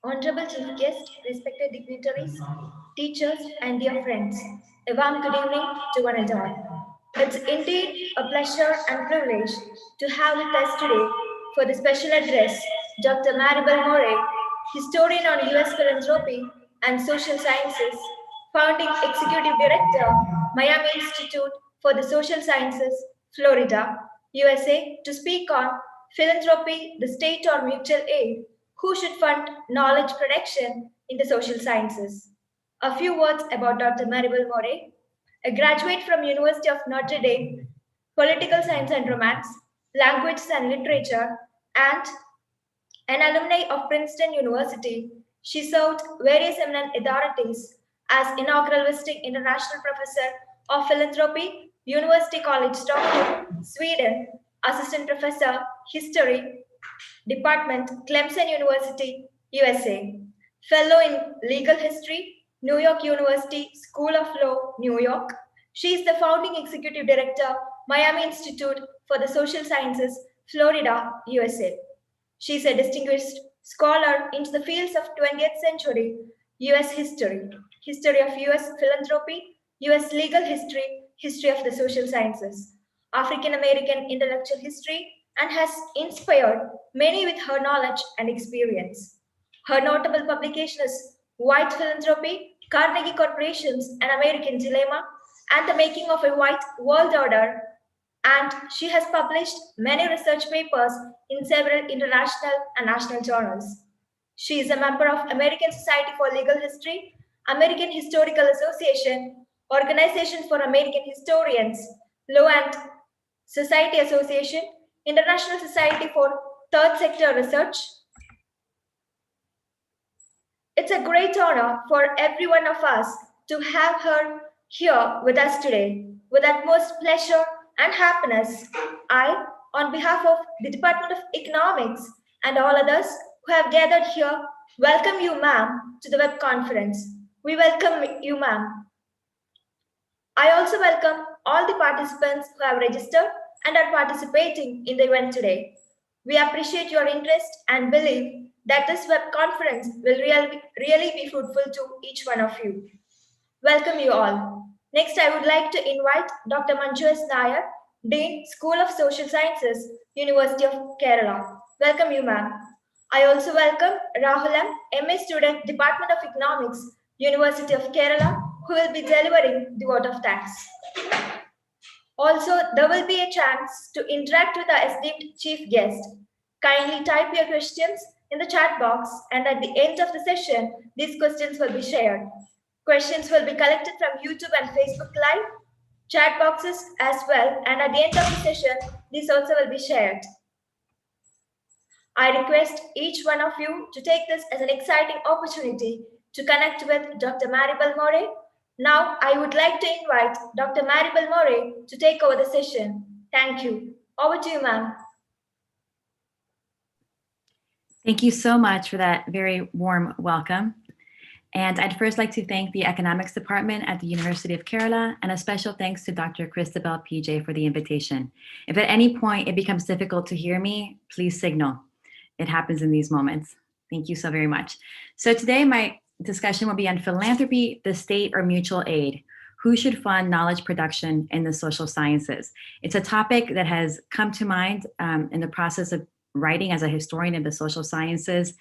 Honorable Chief Guest, respected dignitaries, teachers, and dear friends, a warm good evening to one and all. It's indeed a pleasure and privilege to have with us today for the special address Dr. Maribel More, historian on U.S. philanthropy and social sciences, founding executive director, Miami Institute for the Social Sciences, Florida, USA, to speak on philanthropy, the state or mutual aid, who should fund knowledge production in the social sciences. A few words about Dr. Maribel More, a graduate from University of Notre Dame, political science and romance, languages and literature, and an alumni of Princeton University. She served various eminent authorities as inaugural visiting international professor of philanthropy, University College Stockholm, Sweden, assistant professor, history, department, Clemson University, USA, fellow in legal history, New York University School of Law, New York. She is the founding executive director, Miami Institute for the Social Sciences, Florida, USA. She is a distinguished scholar into the fields of 20th century US history, history of US philanthropy, US legal history, history of the social sciences, African American intellectual history, and has inspired many with her knowledge and experience. Her notable publication is White Philanthropy, Carnegie Corporations, An American Dilemma, and the Making of a White World Order, and she has published many research papers in several international and national journals. She is a member of American Society for Legal History, American Historical Association, Organization for American Historians, Law and Society Association, International Society for Third Sector Research. It's a great honor for every one of us to have her here with us today. With utmost pleasure and happiness, I, on behalf of the Department of Economics and all others who have gathered here, welcome you, ma'am, to the web conference. We welcome you, ma'am. I also welcome all the participants who have registered and are participating in the event today. We appreciate your interest and believe that this web conference will really be fruitful to each one of you. Welcome you all. Next, I would like to invite Dr. Manju S. Nair, Dean, School of Social Sciences, University of Kerala. Welcome you, ma'am. I also welcome Rahul M., MA student, Department of Economics, University of Kerala, who will be delivering the vote of thanks. Also, there will be a chance to interact with our esteemed chief guest. Kindly type your questions in the chat box, and at the end of the session, these questions will be shared. Questions will be collected from YouTube and Facebook Live, chat boxes as well, and at the end of the session, these also will be shared. I request each one of you to take this as an exciting opportunity to connect with Dr. Maribel More. Now, I would like to invite Dr. Maribel More to take over the session. Thank you. Over to you, ma'am. Thank you so much for that very warm welcome. And I'd first like to thank the Economics Department at the University of Kerala, and a special thanks to Dr. Christabel PJ for the invitation. If at any point it becomes difficult to hear me, please signal. It happens in these moments. Thank you so very much. So today my discussion will be on philanthropy, the state, or mutual aid. Who should fund knowledge production in the social sciences? It's a topic that has come to mind in the process of writing as a historian of the social sciences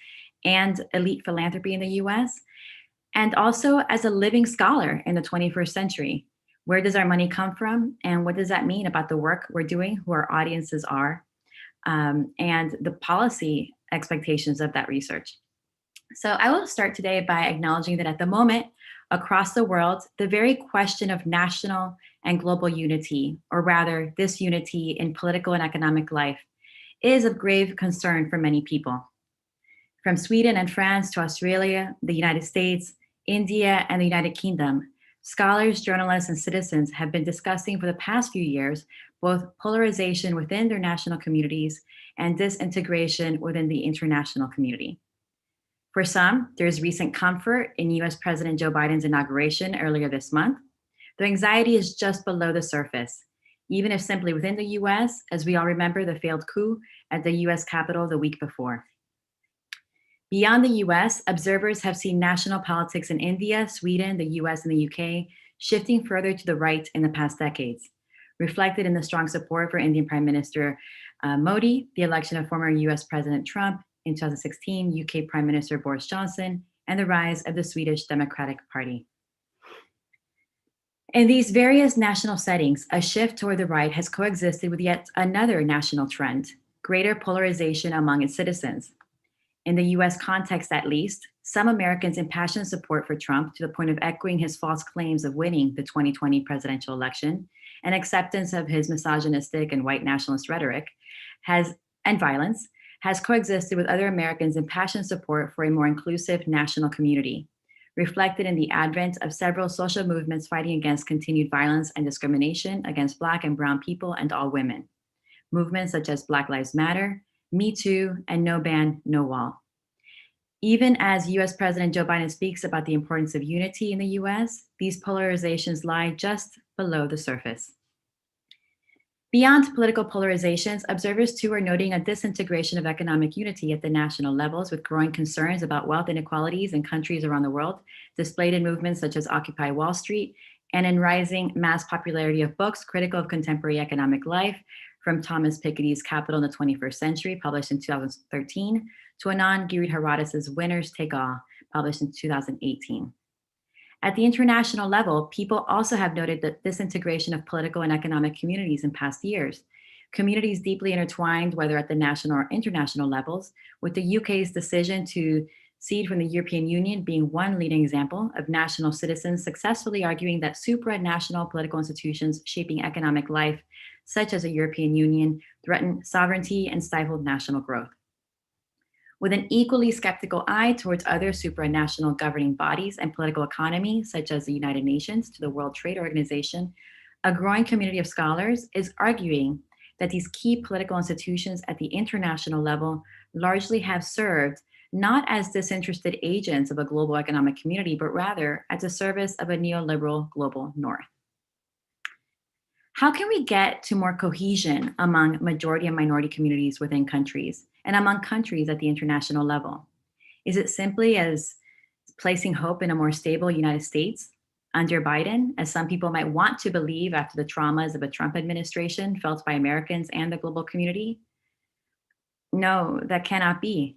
and elite philanthropy in the US, and also as a living scholar in the 21st century. Where does our money come from? And what does that mean about the work we're doing, who our audiences are, and the policy expectations of that research? So I will start today by acknowledging that at the moment, across the world, the very question of national and global unity, or rather, this unity in political and economic life, is of grave concern for many people. From Sweden and France to Australia, the United States, India, and the United Kingdom, scholars, journalists, and citizens have been discussing for the past few years both polarization within their national communities and disintegration within the international community. For some, there's recent comfort in US President Joe Biden's inauguration earlier this month. Their anxiety is just below the surface, even if simply within the US, as we all remember the failed coup at the US Capitol the week before. Beyond the US, observers have seen national politics in India, Sweden, the US, and the UK shifting further to the right in the past decades, reflected in the strong support for Indian Prime Minister Modi, the election of former US President Trump in 2016, UK Prime Minister Boris Johnson, and the rise of the Swedish Democratic Party. In these various national settings, a shift toward the right has coexisted with yet another national trend, greater polarization among its citizens. In the US context, at least, some Americans impassioned support for Trump to the point of echoing his false claims of winning the 2020 presidential election, and acceptance of his misogynistic and white nationalist rhetoric and violence has coexisted with other Americans' impassioned support for a more inclusive national community, reflected in the advent of several social movements fighting against continued violence and discrimination against Black and Brown people and all women. Movements such as Black Lives Matter, Me Too, and No Ban, No Wall. Even as US President Joe Biden speaks about the importance of unity in the US, these polarizations lie just below the surface. Beyond political polarizations, observers too are noting a disintegration of economic unity at the national levels, with growing concerns about wealth inequalities in countries around the world, displayed in movements such as Occupy Wall Street, and in rising mass popularity of books critical of contemporary economic life, from Thomas Piketty's Capital in the 21st Century, published in 2013, to Anand Giridharadas' Winners Take All, published in 2018. At the international level, people also have noted the disintegration of political and economic communities in past years. Communities deeply intertwined, whether at the national or international levels, with the UK's decision to secede from the European Union being one leading example of national citizens successfully arguing that supranational political institutions shaping economic life, such as the European Union, threaten sovereignty and stifled national growth. With an equally skeptical eye towards other supranational governing bodies and political economy, such as the United Nations to the World Trade Organization, a growing community of scholars is arguing that these key political institutions at the international level largely have served not as disinterested agents of a global economic community, but rather at the service of a neoliberal global north. How can we get to more cohesion among majority and minority communities within countries and among countries at the international level? Is it simply as placing hope in a more stable United States under Biden, as some people might want to believe after the traumas of a Trump administration felt by Americans and the global community? No, that cannot be.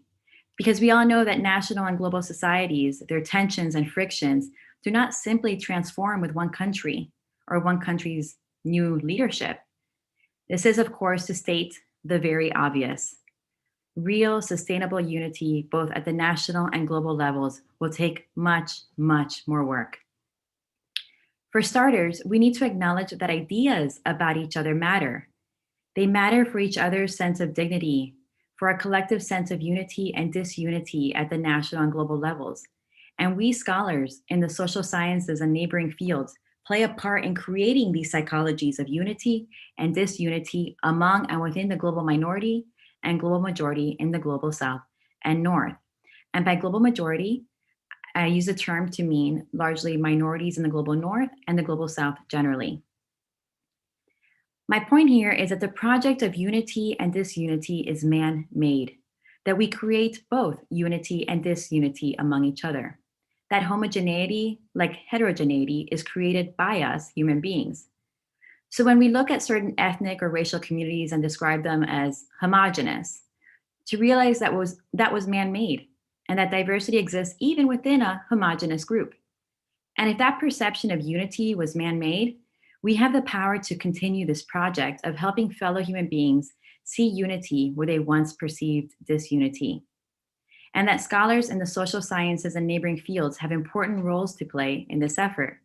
Because we all know that national and global societies, their tensions and frictions, do not simply transform with one country or one country's new leadership. This is, of course, to state the very obvious. Real sustainable unity, both at the national and global levels, will take much, much more work. For starters, we need to acknowledge that ideas about each other matter. They matter for each other's sense of dignity, for a collective sense of unity and disunity at the national and global levels. And we scholars in the social sciences and neighboring fields play a part in creating these psychologies of unity and disunity among and within the global minority and global majority in the global south and north. And by global majority, I use the term to mean largely minorities in the global north and the global south generally. My point here is that the project of unity and disunity is man-made, that we create both unity and disunity among each other. That homogeneity, like heterogeneity, is created by us, human beings. So when we look at certain ethnic or racial communities and describe them as homogenous, to realize that was man-made and that diversity exists even within a homogenous group. And if that perception of unity was man-made, we have the power to continue this project of helping fellow human beings see unity where they once perceived disunity. And that scholars in the social sciences and neighboring fields have important roles to play in this effort.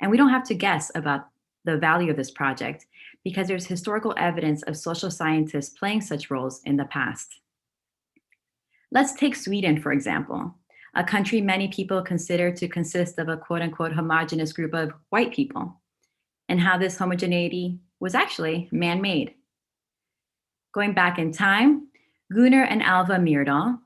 And we don't have to guess about the value of this project because there's historical evidence of social scientists playing such roles in the past. Let's take Sweden, for example, a country many people consider to consist of a quote unquote homogenous group of white people, and how this homogeneity was actually man made. Going back in time, Gunnar and Alva Myrdal,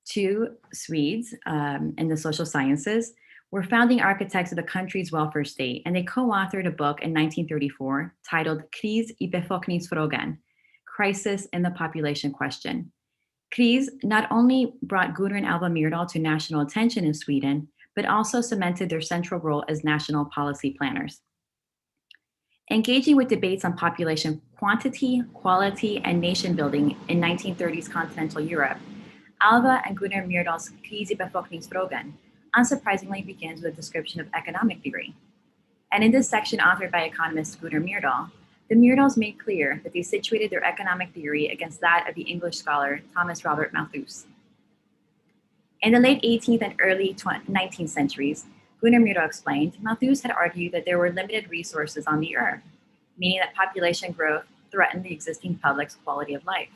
two Swedes in the social sciences, were founding architects of the country's welfare state, and they co-authored a book in 1934 titled Kris I befolkningsfrågan, Crisis in the Population Question. Kris not only brought Gunnar and Alva Myrdal to national attention in Sweden, but also cemented their central role as national policy planners. Engaging with debates on population quantity, quality, and nation building in 1930s continental Europe, Alva and Gunnar Myrdal's Kris I befolkningsfrågan unsurprisingly begins with a description of economic theory. And in this section authored by economist Gunnar Myrdal, the Myrdals made clear that they situated their economic theory against that of the English scholar Thomas Robert Malthus. In the late 18th and early 19th centuries, Gunnar Myrdal explained, Malthus had argued that there were limited resources on the earth, meaning that population growth threatened the existing public's quality of life.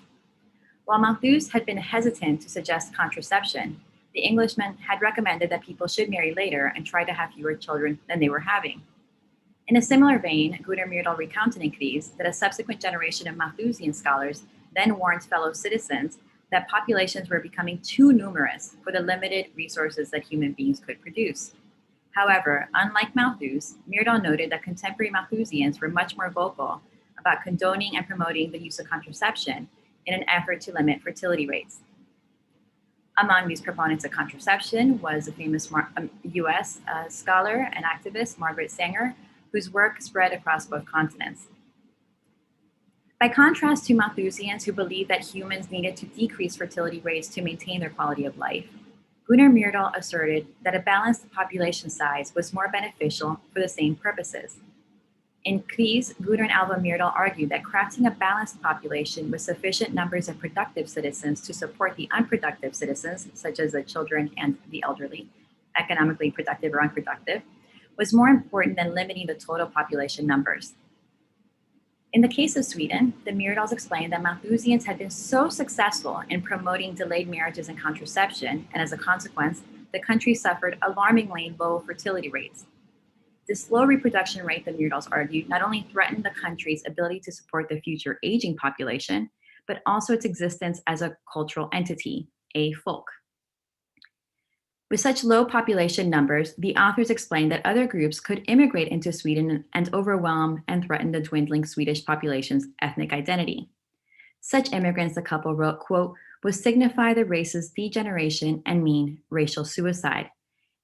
While Malthus had been hesitant to suggest contraception, the Englishman had recommended that people should marry later and try to have fewer children than they were having. In a similar vein, Gunnar Myrdal recounted in Kris that a subsequent generation of Malthusian scholars then warned fellow citizens that populations were becoming too numerous for the limited resources that human beings could produce. However, unlike Malthus, Myrdal noted that contemporary Malthusians were much more vocal about condoning and promoting the use of contraception in an effort to limit fertility rates. Among these proponents of contraception was a famous US scholar and activist, Margaret Sanger, whose work spread across both continents. By contrast to Malthusians who believed that humans needed to decrease fertility rates to maintain their quality of life, Gunnar Myrdal asserted that a balanced population size was more beneficial for the same purposes. In Kris, Gunnar and Alva Myrdal argued that crafting a balanced population with sufficient numbers of productive citizens to support the unproductive citizens, such as the children and the elderly, economically productive or unproductive, was more important than limiting the total population numbers. In the case of Sweden, the Myrdals explained that Malthusians had been so successful in promoting delayed marriages and contraception, and as a consequence, the country suffered alarmingly low fertility rates. This low reproduction rate, the Myrdals argued, not only threatened the country's ability to support the future aging population, but also its existence as a cultural entity, a folk. With such low population numbers, the authors explained that other groups could immigrate into Sweden and overwhelm and threaten the dwindling Swedish population's ethnic identity. Such immigrants, the couple wrote, quote, would signify the race's degeneration and mean racial suicide.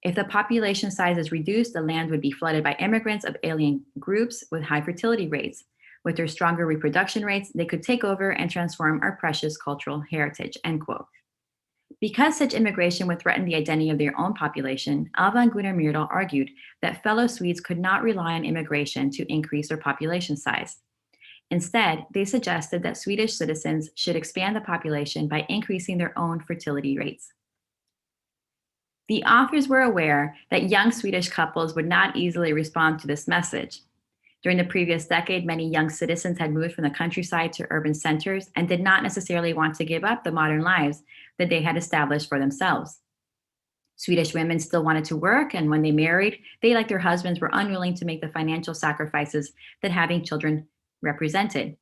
If the population size is reduced, the land would be flooded by immigrants of alien groups with high fertility rates. With their stronger reproduction rates, they could take over and transform our precious cultural heritage, end quote. Because such immigration would threaten the identity of their own population, Alva and Gunnar Myrdal argued that fellow Swedes could not rely on immigration to increase their population size. Instead, they suggested that Swedish citizens should expand the population by increasing their own fertility rates. The authors were aware that young Swedish couples would not easily respond to this message. During the previous decade, many young citizens had moved from the countryside to urban centers and did not necessarily want to give up the modern lives that they had established for themselves. Swedish women still wanted to work, and when they married, they, like their husbands, were unwilling to make the financial sacrifices that having children represented.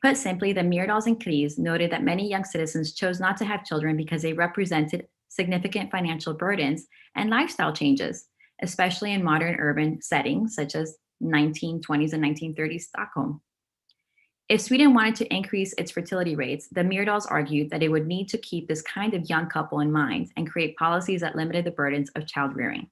Put simply, the Myrdals and Kries noted that many young citizens chose not to have children because they represented significant financial burdens and lifestyle changes, especially in modern urban settings such as 1920s and 1930s Stockholm. If Sweden wanted to increase its fertility rates, the Myrdals argued that it would need to keep this kind of young couple in mind and create policies that limited the burdens of child rearing.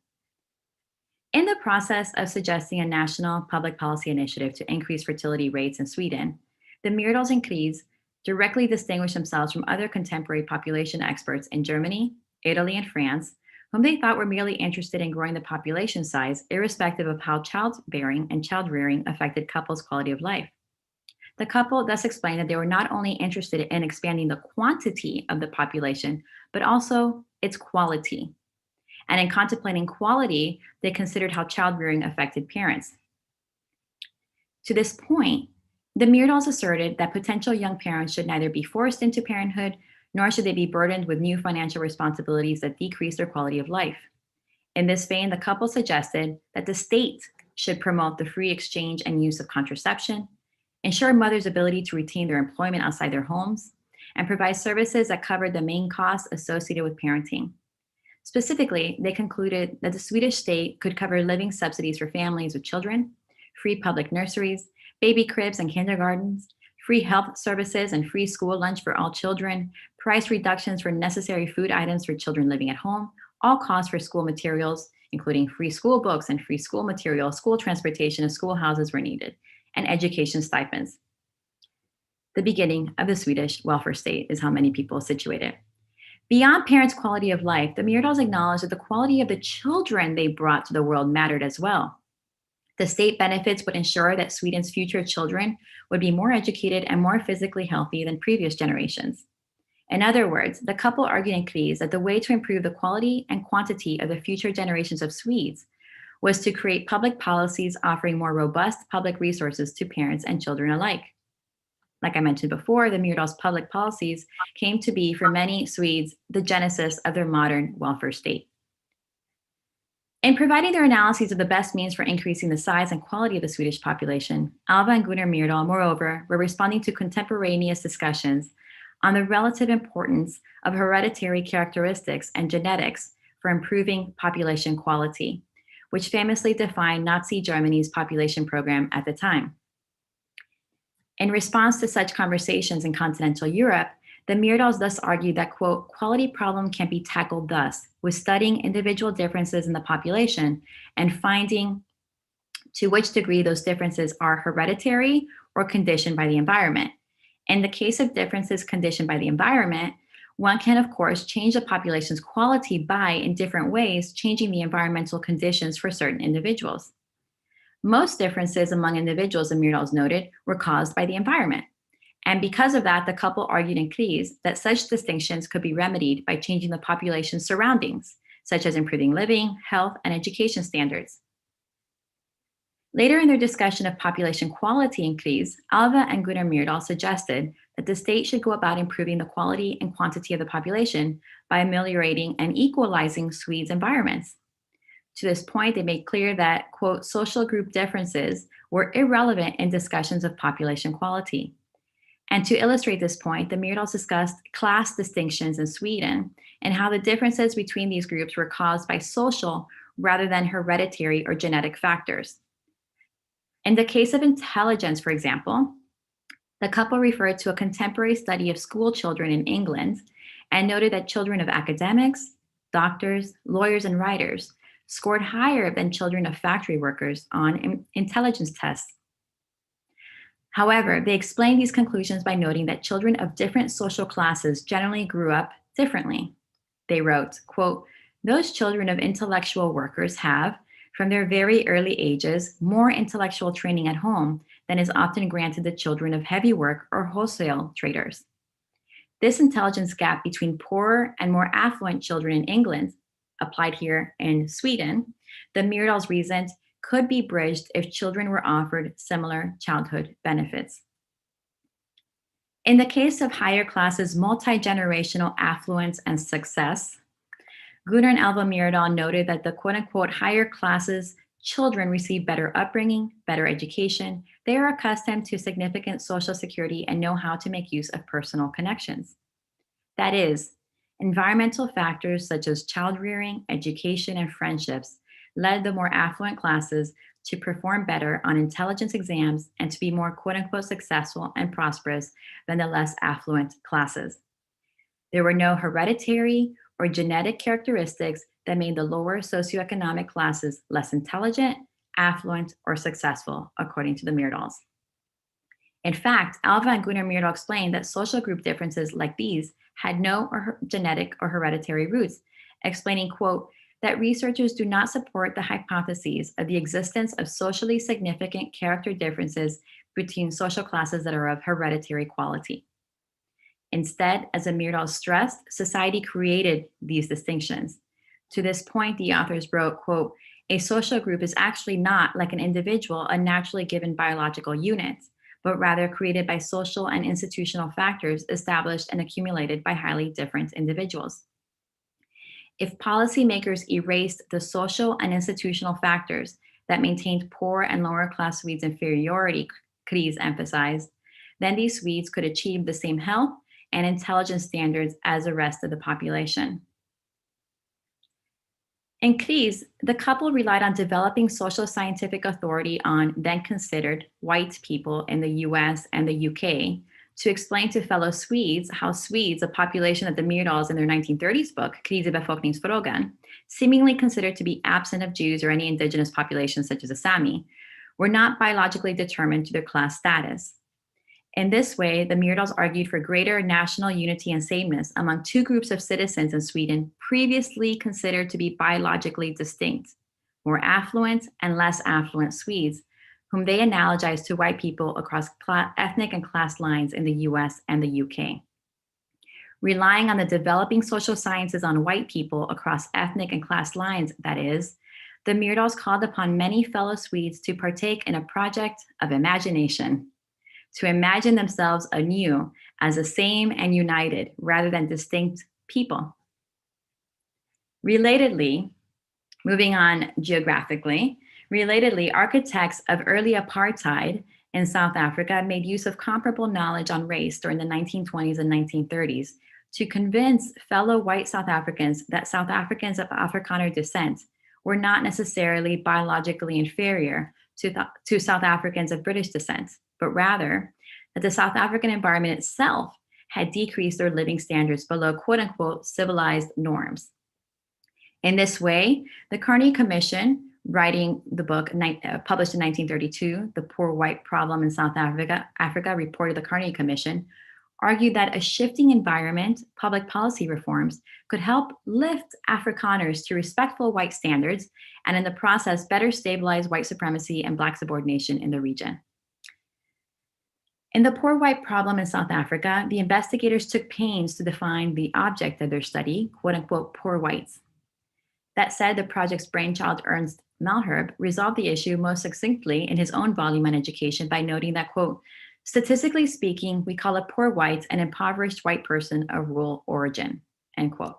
In the process of suggesting a national public policy initiative to increase fertility rates in Sweden, the Myrdals and Kries directly distinguished themselves from other contemporary population experts in Germany, Italy, and France, whom they thought were merely interested in growing the population size, irrespective of how childbearing and child rearing affected couples' quality of life. The couple thus explained that they were not only interested in expanding the quantity of the population, but also its quality. And in contemplating quality, they considered how childbearing affected parents. To this point, the Myrdals asserted that potential young parents should neither be forced into parenthood, nor should they be burdened with new financial responsibilities that decrease their quality of life. In this vein, the couple suggested that the state should promote the free exchange and use of contraception, ensure mothers' ability to retain their employment outside their homes, and provide services that covered the main costs associated with parenting. Specifically, they concluded that the Swedish state could cover living subsidies for families with children, free public nurseries, baby cribs and kindergartens, free health services and free school lunch for all children, price reductions for necessary food items for children living at home, all costs for school materials, including free school books and free school materials, school transportation, and schoolhouses were needed, and education stipends. The beginning of the Swedish welfare state is how many people situate it. Beyond parents' quality of life, the Myrdals acknowledged that the quality of the children they brought to the world mattered as well. The state benefits would ensure that Sweden's future children would be more educated and more physically healthy than previous generations. In other words, the couple argued in Kries that the way to improve the quality and quantity of the future generations of Swedes was to create public policies offering more robust public resources to parents and children alike. Like I mentioned before, the Myrdals' public policies came to be, for many Swedes, the genesis of their modern welfare state. In providing their analyses of the best means for increasing the size and quality of the Swedish population, Alva and Gunnar Myrdal, moreover, were responding to contemporaneous discussions on the relative importance of hereditary characteristics and genetics for improving population quality, which famously defined Nazi Germany's population program at the time. In response to such conversations in continental Europe, the Myrdals thus argued that, quote, quality problem can be tackled thus, with studying individual differences in the population and finding to which degree those differences are hereditary or conditioned by the environment. In the case of differences conditioned by the environment, one can, of course, change the population's quality by, in different ways, changing the environmental conditions for certain individuals. Most differences among individuals, the Myrdals noted, were caused by the environment. And because of that, the couple argued in Kries that such distinctions could be remedied by changing the population's surroundings, such as improving living, health, and education standards. Later in their discussion of population quality in Kries, Alva and Gunnar Myrdal suggested that the state should go about improving the quality and quantity of the population by ameliorating and equalizing Swedes' environments. To this point, they made clear that, quote, social group differences were irrelevant in discussions of population quality. And to illustrate this point, the Myrdals discussed class distinctions in Sweden and how the differences between these groups were caused by social rather than hereditary or genetic factors. In the case of intelligence, for example, the couple referred to a contemporary study of school children in England and noted that children of academics, doctors, lawyers, and writers scored higher than children of factory workers on intelligence tests. However, they explained these conclusions by noting that children of different social classes generally grew up differently. They wrote, quote, those children of intellectual workers have, from their very early ages, more intellectual training at home than is often granted the children of heavy work or wholesale traders. This intelligence gap between poorer and more affluent children in England, applied here in Sweden, the Myrdals reasoned could be bridged if children were offered similar childhood benefits. In the case of higher classes' multi-generational affluence and success, Gunnar and Alva Myrdal noted that the quote-unquote higher classes Children receive better upbringing, better education. They are accustomed to significant social security and know how to make use of personal connections. That is, environmental factors such as child rearing, education, and friendships led the more affluent classes to perform better on intelligence exams and to be more quote unquote successful and prosperous than the less affluent classes. There were no hereditary or genetic characteristics that made the lower socioeconomic classes less intelligent, affluent, or successful, according to the Myrdals. In fact, Alva and Gunnar Myrdal explained that social group differences like these had no genetic or hereditary roots, explaining, quote, that researchers do not support the hypotheses of the existence of socially significant character differences between social classes that are of hereditary quality. Instead, as the Myrdals stressed, society created these distinctions. To this point, the authors wrote, quote, a social group is actually not, like an individual, a naturally given biological unit, but rather created by social and institutional factors established and accumulated by highly different individuals. If policymakers erased the social and institutional factors that maintained poor and lower class Swedes' inferiority, Kries emphasized, then these Swedes could achieve the same health and intelligence standards as the rest of the population. In Kries, the couple relied on developing social scientific authority on then considered white people in the US and the UK to explain to fellow Swedes how Swedes, a population that the Myrdals in their 1930s book, Kris i befolkningsfrågan, seemingly considered to be absent of Jews or any indigenous populations such as the Sami, were not biologically determined to their class status. In this way, the Myrdals argued for greater national unity and sameness among two groups of citizens in Sweden previously considered to be biologically distinct, more affluent and less affluent Swedes, whom they analogized to white people across ethnic and class lines in the US and the UK. Relying on the developing social sciences on white people across ethnic and class lines, that is, the Myrdals called upon many fellow Swedes to partake in a project of imagination, to imagine themselves anew as the same and united rather than distinct people. Relatedly, moving on geographically, architects of early apartheid in South Africa made use of comparable knowledge on race during the 1920s and 1930s to convince fellow white South Africans that South Africans of Afrikaner descent were not necessarily biologically inferior to South Africans of British descent, but rather that the South African environment itself had decreased their living standards below quote unquote civilized norms. In this way, the Carnegie Commission, writing the book published in 1932, The Poor White Problem in South Africa, reported the Carnegie Commission, argued that a shifting environment, public policy reforms, could help lift Afrikaners to respectful white standards and in the process better stabilize white supremacy and Black subordination in the region. In The Poor White Problem in South Africa, the investigators took pains to define the object of their study, quote unquote, poor whites. That said, the project's brainchild Ernst Malherbe resolved the issue most succinctly in his own volume on education by noting that, quote, statistically speaking, we call a poor white an impoverished white person of rural origin, end quote.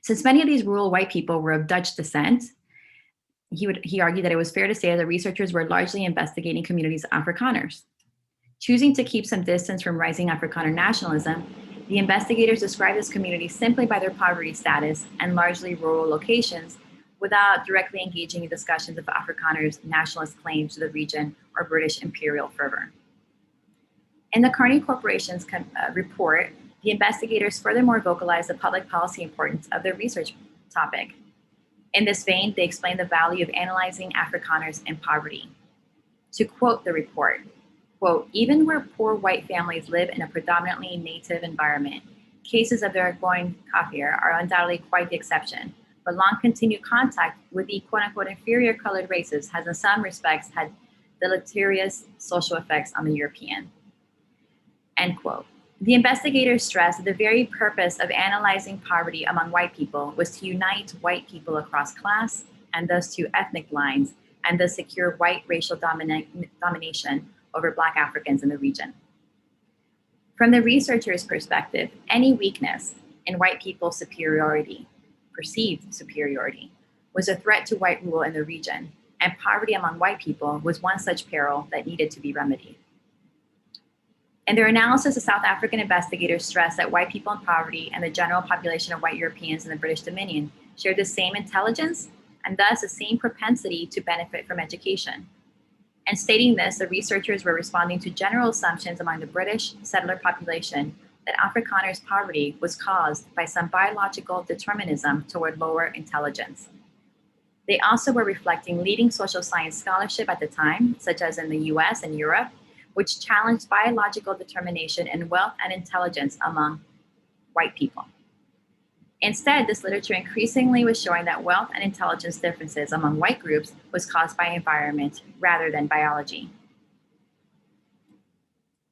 Since many of these rural white people were of Dutch descent, he argued that it was fair to say that researchers were largely investigating communities of Afrikaners. Choosing to keep some distance from rising Afrikaner nationalism, the investigators described this community simply by their poverty status and largely rural locations without directly engaging in discussions of Afrikaners' nationalist claims to the region or British imperial fervor. In the Carnegie Corporation's report, the investigators furthermore vocalized the public policy importance of their research topic. In this vein, they explained the value of analyzing Afrikaners in poverty. To quote the report, quote, even where poor white families live in a predominantly native environment, cases of their going kafir are undoubtedly quite the exception, but long continued contact with the quote unquote inferior colored races has in some respects had deleterious social effects on the European, end quote. The investigators stressed that the very purpose of analyzing poverty among white people was to unite white people across class and thus to ethnic lines and thus secure white racial domination over Black Africans in the region. From the researchers' perspective, any weakness in white people's superiority, perceived superiority, was a threat to white rule in the region, and poverty among white people was one such peril that needed to be remedied. In their analysis, the South African investigators stressed that white people in poverty and the general population of white Europeans in the British Dominion shared the same intelligence and thus the same propensity to benefit from education. And stating this, the researchers were responding to general assumptions among the British settler population that Afrikaners' poverty was caused by some biological determinism toward lower intelligence. They also were reflecting leading social science scholarship at the time, such as in the US and Europe, which challenged biological determination in wealth and intelligence among white people. Instead, this literature increasingly was showing that wealth and intelligence differences among white groups was caused by environment rather than biology.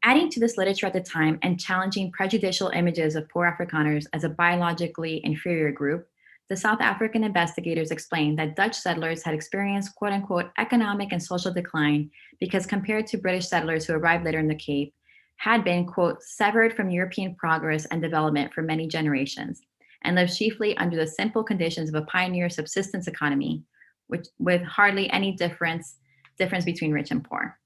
Adding to this literature at the time and challenging prejudicial images of poor Afrikaners as a biologically inferior group, the South African investigators explained that Dutch settlers had experienced quote unquote economic and social decline because compared to British settlers who arrived later in the Cape, had been quote severed from European progress and development for many generations and lived chiefly under the simple conditions of a pioneer subsistence economy, which with hardly any difference between rich and poor.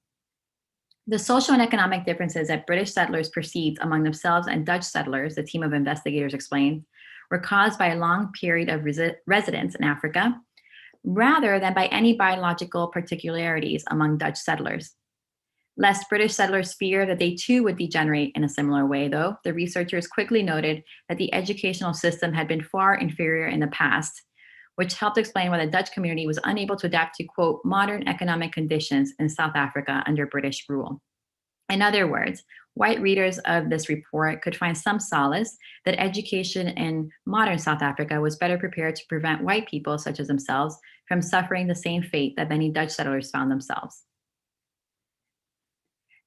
The social and economic differences that British settlers perceived among themselves and Dutch settlers, the team of investigators explained, were caused by a long period of residence in Africa, rather than by any biological particularities among Dutch settlers. Lest British settlers fear that they too would degenerate in a similar way, though, the researchers quickly noted that the educational system had been far inferior in the past, which helped explain why the Dutch community was unable to adapt to, quote, modern economic conditions in South Africa under British rule. In other words, white readers of this report could find some solace that education in modern South Africa was better prepared to prevent white people, such as themselves, from suffering the same fate that many Dutch settlers found themselves.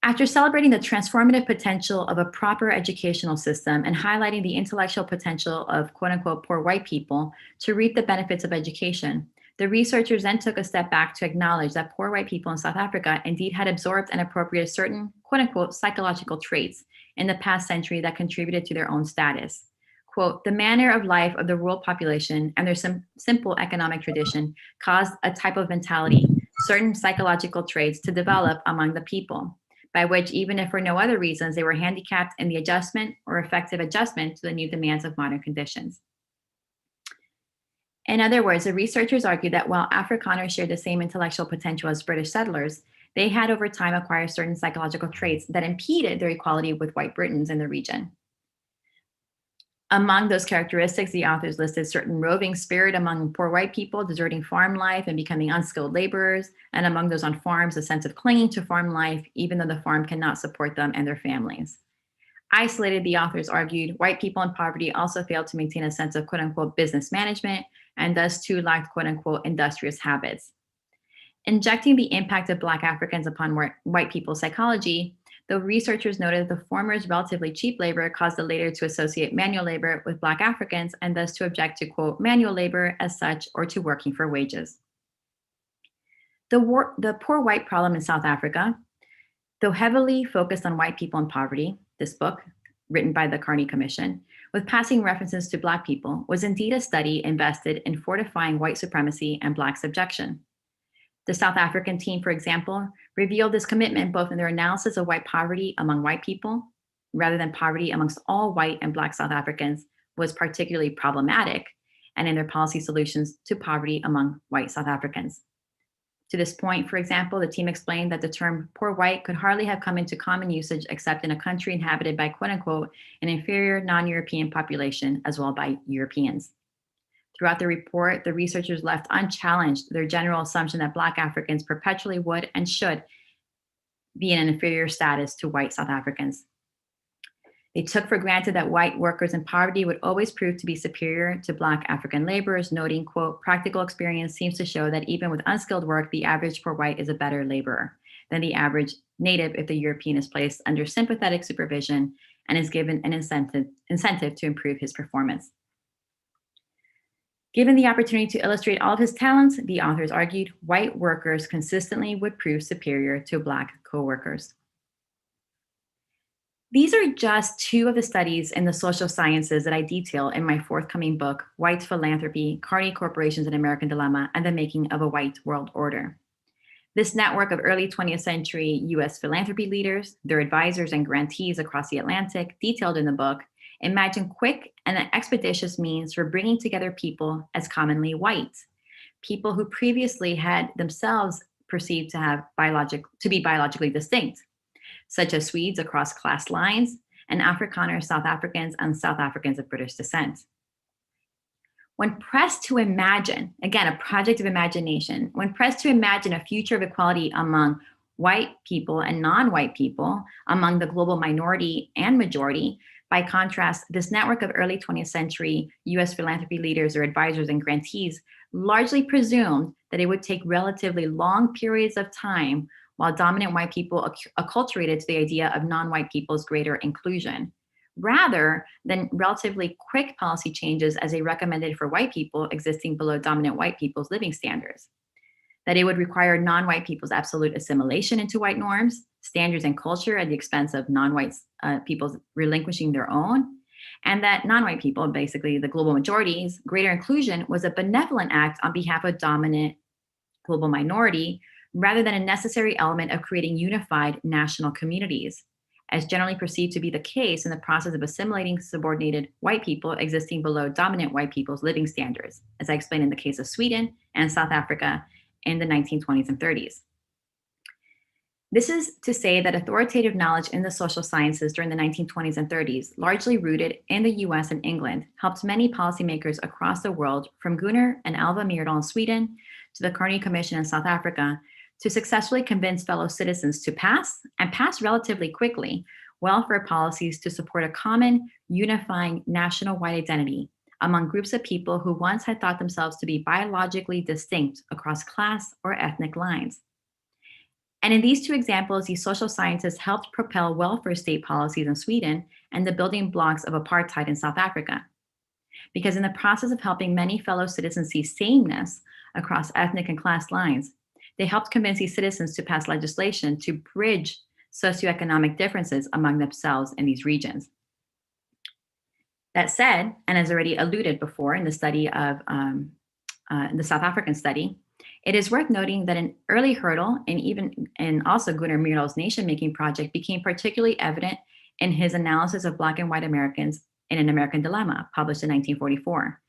After celebrating the transformative potential of a proper educational system and highlighting the intellectual potential of quote unquote poor white people to reap the benefits of education, the researchers then took a step back to acknowledge that poor white people in South Africa indeed had absorbed and appropriated certain quote unquote psychological traits in the past century that contributed to their own status. Quote, the manner of life of the rural population and their simple economic tradition caused a type of mentality, certain psychological traits to develop among the people, by which, even if for no other reasons, they were handicapped in the adjustment or effective adjustment to the new demands of modern conditions. In other words, the researchers argued that while Afrikaners shared the same intellectual potential as British settlers, they had over time acquired certain psychological traits that impeded their equality with white Britons in the region. Among those characteristics, the authors listed certain roving spirit among poor white people, deserting farm life and becoming unskilled laborers, and among those on farms, a sense of clinging to farm life, even though the farm cannot support them and their families. Isolated, the authors argued, white people in poverty also failed to maintain a sense of quote unquote business management and thus too lacked quote unquote industrious habits. Injecting the impact of Black Africans upon white people's psychology, the researchers noted that the former's relatively cheap labor caused the later to associate manual labor with Black Africans and thus to object to, quote, manual labor as such or to working for wages. The poor white problem in South Africa, though heavily focused on white people in poverty, this book, written by the Carney Commission, with passing references to Black people, was indeed a study invested in fortifying white supremacy and Black subjection. The South African team, for example, revealed this commitment both in their analysis of white poverty among white people, rather than poverty amongst all white and Black South Africans, was particularly problematic, and in their policy solutions to poverty among white South Africans. To this point, for example, the team explained that the term poor white could hardly have come into common usage except in a country inhabited by, quote unquote, an inferior non-European population, as well by Europeans. Throughout the report, the researchers left unchallenged their general assumption that Black Africans perpetually would and should be in an inferior status to white South Africans. They took for granted that white workers in poverty would always prove to be superior to Black African laborers, noting, quote, practical experience seems to show that even with unskilled work, the average poor white is a better laborer than the average native if the European is placed under sympathetic supervision and is given an incentive to improve his performance. Given the opportunity to illustrate all of his talents, the authors argued white workers consistently would prove superior to Black co-workers. These are just two of the studies in the social sciences that I detail in my forthcoming book, White Philanthropy, Carney Corporations and American Dilemma, and the Making of a White World Order. This network of early 20th century US philanthropy leaders, their advisors and grantees across the Atlantic, detailed in the book, imagine quick and expeditious means for bringing together people as commonly white, people who previously had themselves perceived to be biologically distinct, such as Swedes across class lines and Afrikaners, South Africans, and South Africans of British descent. When pressed to imagine, again, a project of imagination, when pressed to imagine a future of equality among white people and non-white people, among the global minority and majority, by contrast, this network of early 20th century US philanthropy leaders or advisors and grantees largely presumed that it would take relatively long periods of time while dominant white people acculturated to the idea of non-white people's greater inclusion, rather than relatively quick policy changes as they recommended for white people existing below dominant white people's living standards. That it would require non-white people's absolute assimilation into white norms, standards, and culture at the expense of non-white people's relinquishing their own, and that non-white people, basically the global majorities, greater inclusion was a benevolent act on behalf of dominant global minority, rather than a necessary element of creating unified national communities, as generally perceived to be the case in the process of assimilating subordinated white people existing below dominant white people's living standards, as I explained in the case of Sweden and South Africa in the 1920s and 30s. This is to say that authoritative knowledge in the social sciences during the 1920s and 30s, largely rooted in the US and England, helped many policymakers across the world, from Gunnar and Alva Myrdal in Sweden to the Carnegie Commission in South Africa, to successfully convince fellow citizens to pass, and pass relatively quickly, welfare policies to support a common, unifying national white identity among groups of people who once had thought themselves to be biologically distinct across class or ethnic lines. And in these two examples, the social sciences helped propel welfare state policies in Sweden and the building blocks of apartheid in South Africa. Because in the process of helping many fellow citizens see sameness across ethnic and class lines, they helped convince these citizens to pass legislation to bridge socioeconomic differences among themselves in these regions. That said, and as already alluded before in the study of the South African study, it is worth noting that an early hurdle, and also Gunnar Myrdal's nation-making project, became particularly evident in his analysis of Black and white Americans in An American Dilemma, published in 1944.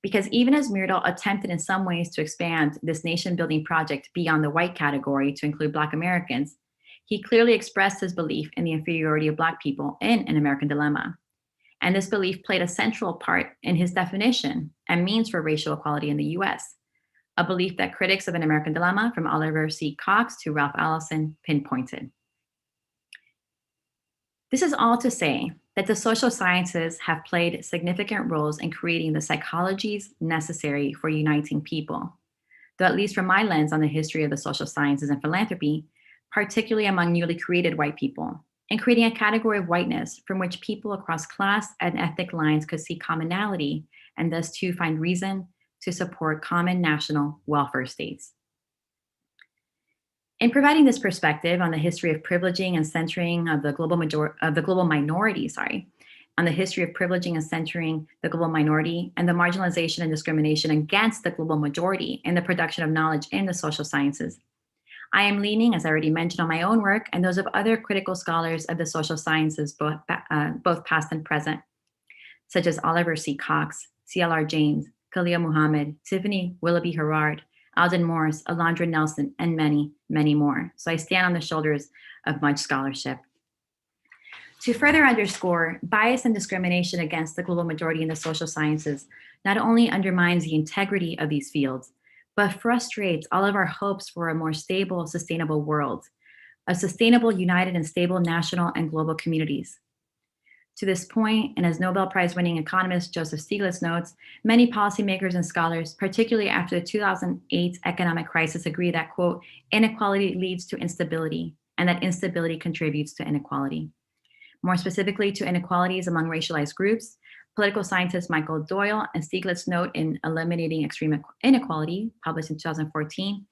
Because even as Myrdal attempted in some ways to expand this nation-building project beyond the white category to include Black Americans, he clearly expressed his belief in the inferiority of Black people in An American Dilemma. And this belief played a central part in his definition and means for racial equality in the US, a belief that critics of An American Dilemma, from Oliver C. Cox to Ralph Ellison, pinpointed. This is all to say that the social sciences have played significant roles in creating the psychologies necessary for uniting people, though at least from my lens on the history of the social sciences and philanthropy, particularly among newly created white people, and creating a category of whiteness from which people across class and ethnic lines could see commonality and thus too find reason to support common national welfare states. In providing this perspective on the history of privileging and centering of the global minority, on the history of privileging and centering the global minority and the marginalization and discrimination against the global majority in the production of knowledge in the social sciences, I am leaning, as I already mentioned, on my own work and those of other critical scholars of the social sciences, both past and present, such as Oliver C. Cox, C.L.R. James, Khalil Muhammad, Tiffany Willoughby Herrard, Alden Morris, Alondra Nelson, and many, many more. So I stand on the shoulders of much scholarship. To further underscore, bias and discrimination against the global majority in the social sciences not only undermines the integrity of these fields, but frustrates all of our hopes for a more stable, sustainable world, of sustainable, united, and stable national and global communities. To this point, and as Nobel Prize-winning economist Joseph Stiglitz notes, many policymakers and scholars, particularly after the 2008 economic crisis, agree that, quote, inequality leads to instability, and that instability contributes to inequality. More specifically, to inequalities among racialized groups, political scientist Michael Doyle and Stiglitz note in Eliminating Extreme Inequality, published in 2014,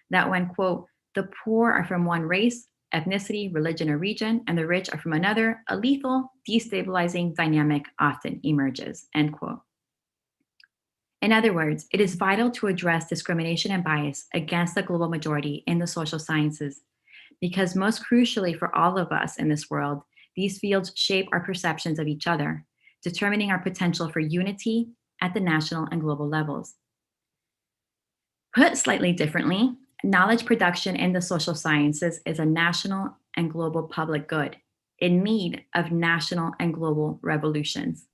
that when, quote, the poor are from one race, ethnicity, religion, or region, and the rich are from another, a lethal, destabilizing dynamic often emerges, end quote. In other words, it is vital to address discrimination and bias against the global majority in the social sciences, because most crucially for all of us in this world, these fields shape our perceptions of each other, determining our potential for unity at the national and global levels. Put slightly differently, knowledge production in the social sciences is a national and global public good in need of national and global revolutions.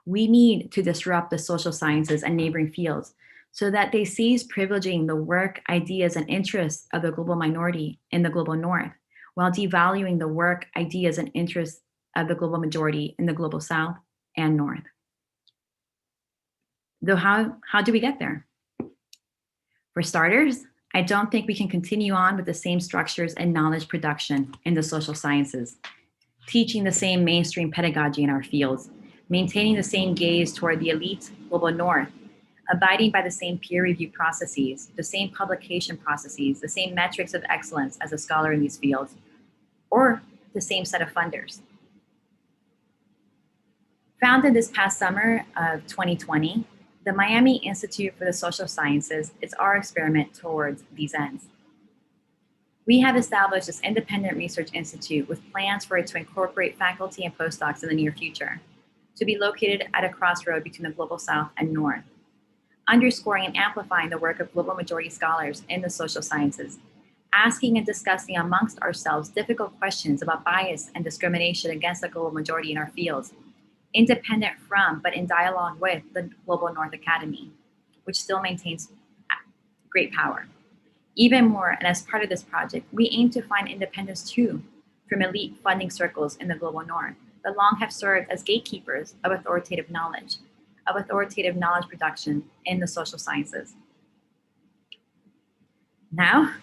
We need to disrupt the social sciences and neighboring fields so that they cease privileging the work, ideas, and interests of the global minority in the global north, while devaluing the work, ideas, and interests of the global majority in the global south and north. Though, how do we get there? For starters, I don't think we can continue on with the same structures and knowledge production in the social sciences, teaching the same mainstream pedagogy in our fields, maintaining the same gaze toward the elite global north, abiding by the same peer review processes, the same publication processes, the same metrics of excellence as a scholar in these fields, or the same set of funders. Founded this past summer of 2020, the Miami Institute for the Social Sciences is our experiment towards these ends. We have established this independent research institute with plans for it to incorporate faculty and postdocs in the near future, to be located at a crossroad between the global south and north, underscoring and amplifying the work of global majority scholars in the social sciences, asking and discussing amongst ourselves difficult questions about bias and discrimination against the global majority in our fields, independent from but in dialogue with the Global North Academy, which still maintains great power. Even more, and as part of this project, we aim to find independence too from elite funding circles in the global north that long have served as gatekeepers of authoritative knowledge production in the social sciences. Now,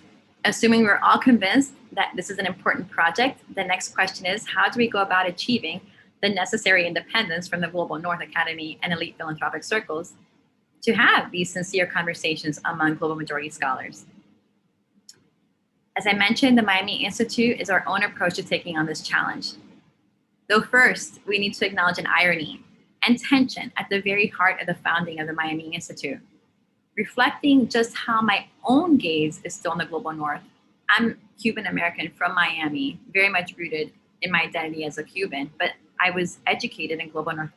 assuming we're all convinced that this is an important project, the next question is, how do we go about achieving the necessary independence from the Global North Academy and elite philanthropic circles to have these sincere conversations among global majority scholars? As I mentioned, the Miami Institute is our own approach to taking on this challenge. Though first, we need to acknowledge an irony and tension at the very heart of the founding of the Miami Institute, reflecting just how my own gaze is still in the global north. I'm Cuban American from Miami, very much rooted in my identity as a Cuban, but I was educated in global north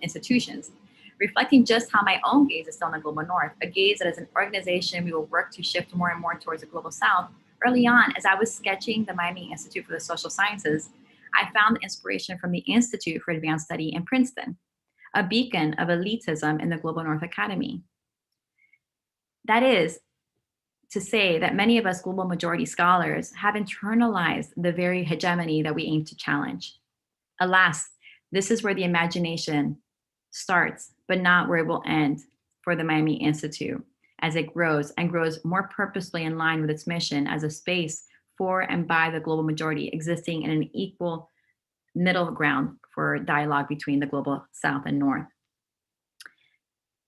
institutions, reflecting just how my own gaze is still in the global north, a gaze that as an organization we will work to shift more and more towards the global south. Early on, as I was sketching the Miami Institute for the Social Sciences, I found inspiration from the Institute for Advanced Study in Princeton, a beacon of elitism in the Global North Academy. That is to say that many of us global majority scholars have internalized the very hegemony that we aim to challenge. Alas, this is where the imagination starts, but not where it will end for the Miami Institute as it grows and grows more purposefully in line with its mission as a space for and by the global majority, existing in an equal middle ground for dialogue between the global south and north.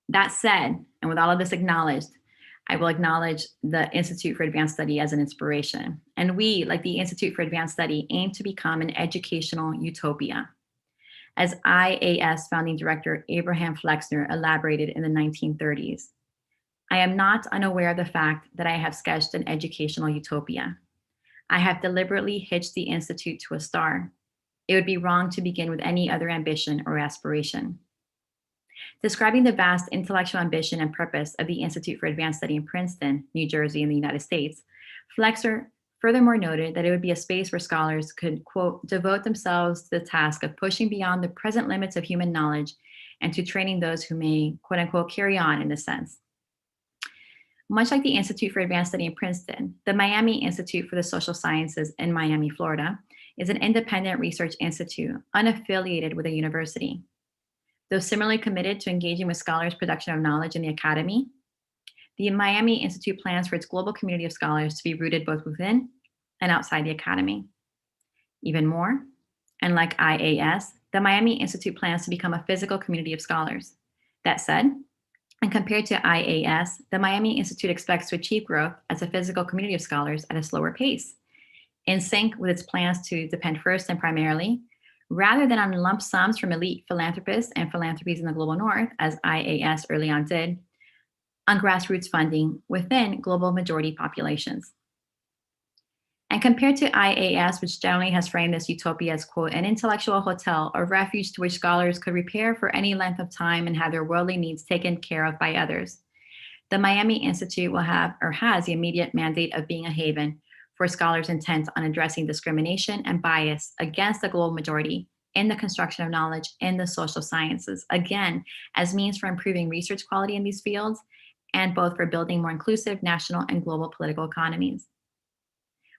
That said, and with all of this acknowledged, I will acknowledge the Institute for Advanced Study as an inspiration. And we, like the Institute for Advanced Study, aim to become an educational utopia. As IAS founding director Abraham Flexner elaborated in the 1930s, I am not unaware of the fact that I have sketched an educational utopia. I have deliberately hitched the Institute to a star. It would be wrong to begin with any other ambition or aspiration. Describing the vast intellectual ambition and purpose of the Institute for Advanced Study in Princeton, New Jersey, in the United States, Flexner furthermore noted that it would be a space where scholars could, quote, devote themselves to the task of pushing beyond the present limits of human knowledge and to training those who may, quote unquote, carry on in this sense. Much like the Institute for Advanced Study in Princeton, the Miami Institute for the Social Sciences in Miami, Florida, is an independent research institute unaffiliated with a university. Though similarly committed to engaging with scholars' production of knowledge in the academy, the Miami Institute plans for its global community of scholars to be rooted both within and outside the academy. Even more, and like IAS, the Miami Institute plans to become a physical community of scholars. That said, and compared to IAS, the Miami Institute expects to achieve growth as a physical community of scholars at a slower pace, in sync with its plans to depend first and primarily Rather than on lump sums from elite philanthropists and philanthropies in the global north, as IAS early on did, on grassroots funding within global majority populations. And compared to IAS, which generally has framed this utopia as, quote, an intellectual hotel, a refuge to which scholars could repair for any length of time and have their worldly needs taken care of by others, the Miami Institute will have or has the immediate mandate of being a haven for scholars intent on addressing discrimination and bias against the global majority in the construction of knowledge in the social sciences, again, as means for improving research quality in these fields and both for building more inclusive national and global political economies.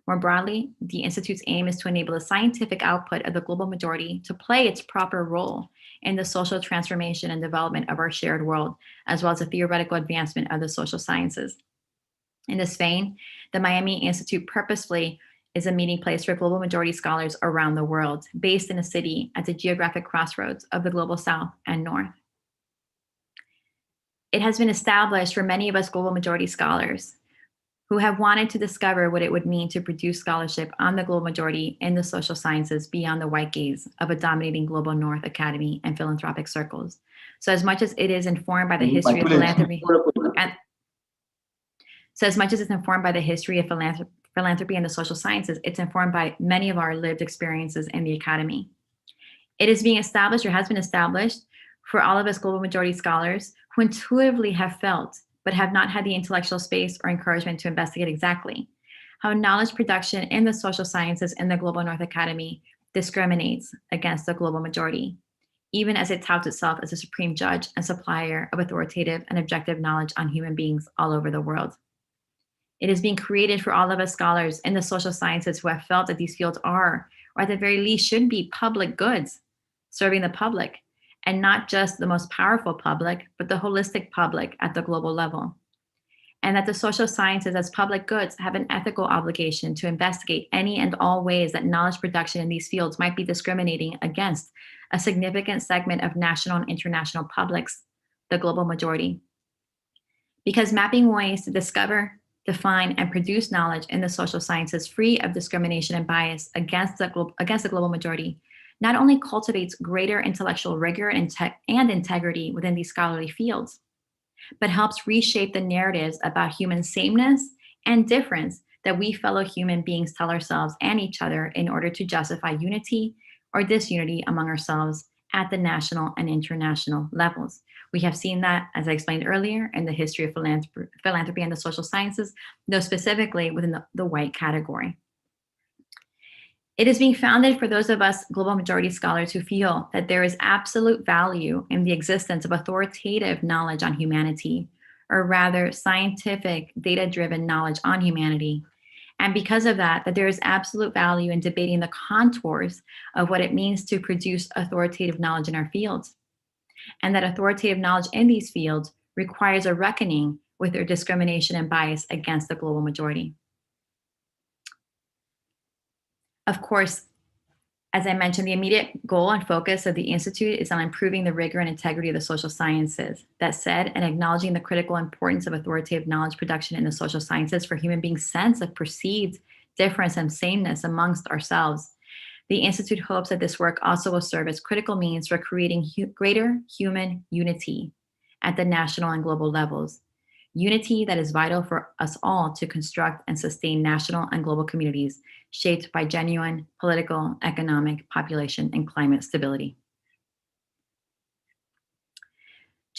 More broadly, the Institute's aim is to enable the scientific output of the global majority to play its proper role in the social transformation and development of our shared world, as well as the theoretical advancement of the social sciences. In this vein, the Miami Institute purposefully is a meeting place for global majority scholars around the world, based in a city at the geographic crossroads of the global South and North. It has been established for many of us global majority scholars who have wanted to discover what it would mean to produce scholarship on the global majority in the social sciences beyond the white gaze of a dominating global north academy and philanthropic circles. So as much as it is informed by the history of philanthropy, philanthropy and the social sciences, it's informed by many of our lived experiences in the academy. It is being established or has been established for all of us global majority scholars who intuitively have felt but have not had the intellectual space or encouragement to investigate exactly how knowledge production in the social sciences in the Global North Academy discriminates against the global majority, even as it touts itself as a supreme judge and supplier of authoritative and objective knowledge on human beings all over the world. It is being created for all of us scholars in the social sciences who have felt that these fields are, or at the very least should be, public goods, serving the public, and not just the most powerful public, but the holistic public at the global level. And that the social sciences as public goods have an ethical obligation to investigate any and all ways that knowledge production in these fields might be discriminating against a significant segment of national and international publics, the global majority. Because mapping ways to discover, define, and produce knowledge in the social sciences free of discrimination and bias against the global majority not only cultivates greater intellectual rigor and integrity within these scholarly fields, but helps reshape the narratives about human sameness and difference that we fellow human beings tell ourselves and each other in order to justify unity or disunity among ourselves at the national and international levels. We have seen that, as I explained earlier, in the history of philanthropy and the social sciences, though specifically within the white category. It is being founded for those of us global majority scholars who feel that there is absolute value in the existence of authoritative knowledge on humanity, or rather scientific, data-driven knowledge on humanity. And because of that, that there is absolute value in debating the contours of what it means to produce authoritative knowledge in our fields. And that authoritative knowledge in these fields requires a reckoning with their discrimination and bias against the global majority. Of course, as I mentioned, the immediate goal and focus of the Institute is on improving the rigor and integrity of the social sciences. That said, and acknowledging the critical importance of authoritative knowledge production in the social sciences for human beings' sense of perceived difference and sameness amongst ourselves, the Institute hopes that this work also will serve as critical means for creating greater human unity at the national and global levels. Unity that is vital for us all to construct and sustain national and global communities shaped by genuine political, economic, population, and climate stability.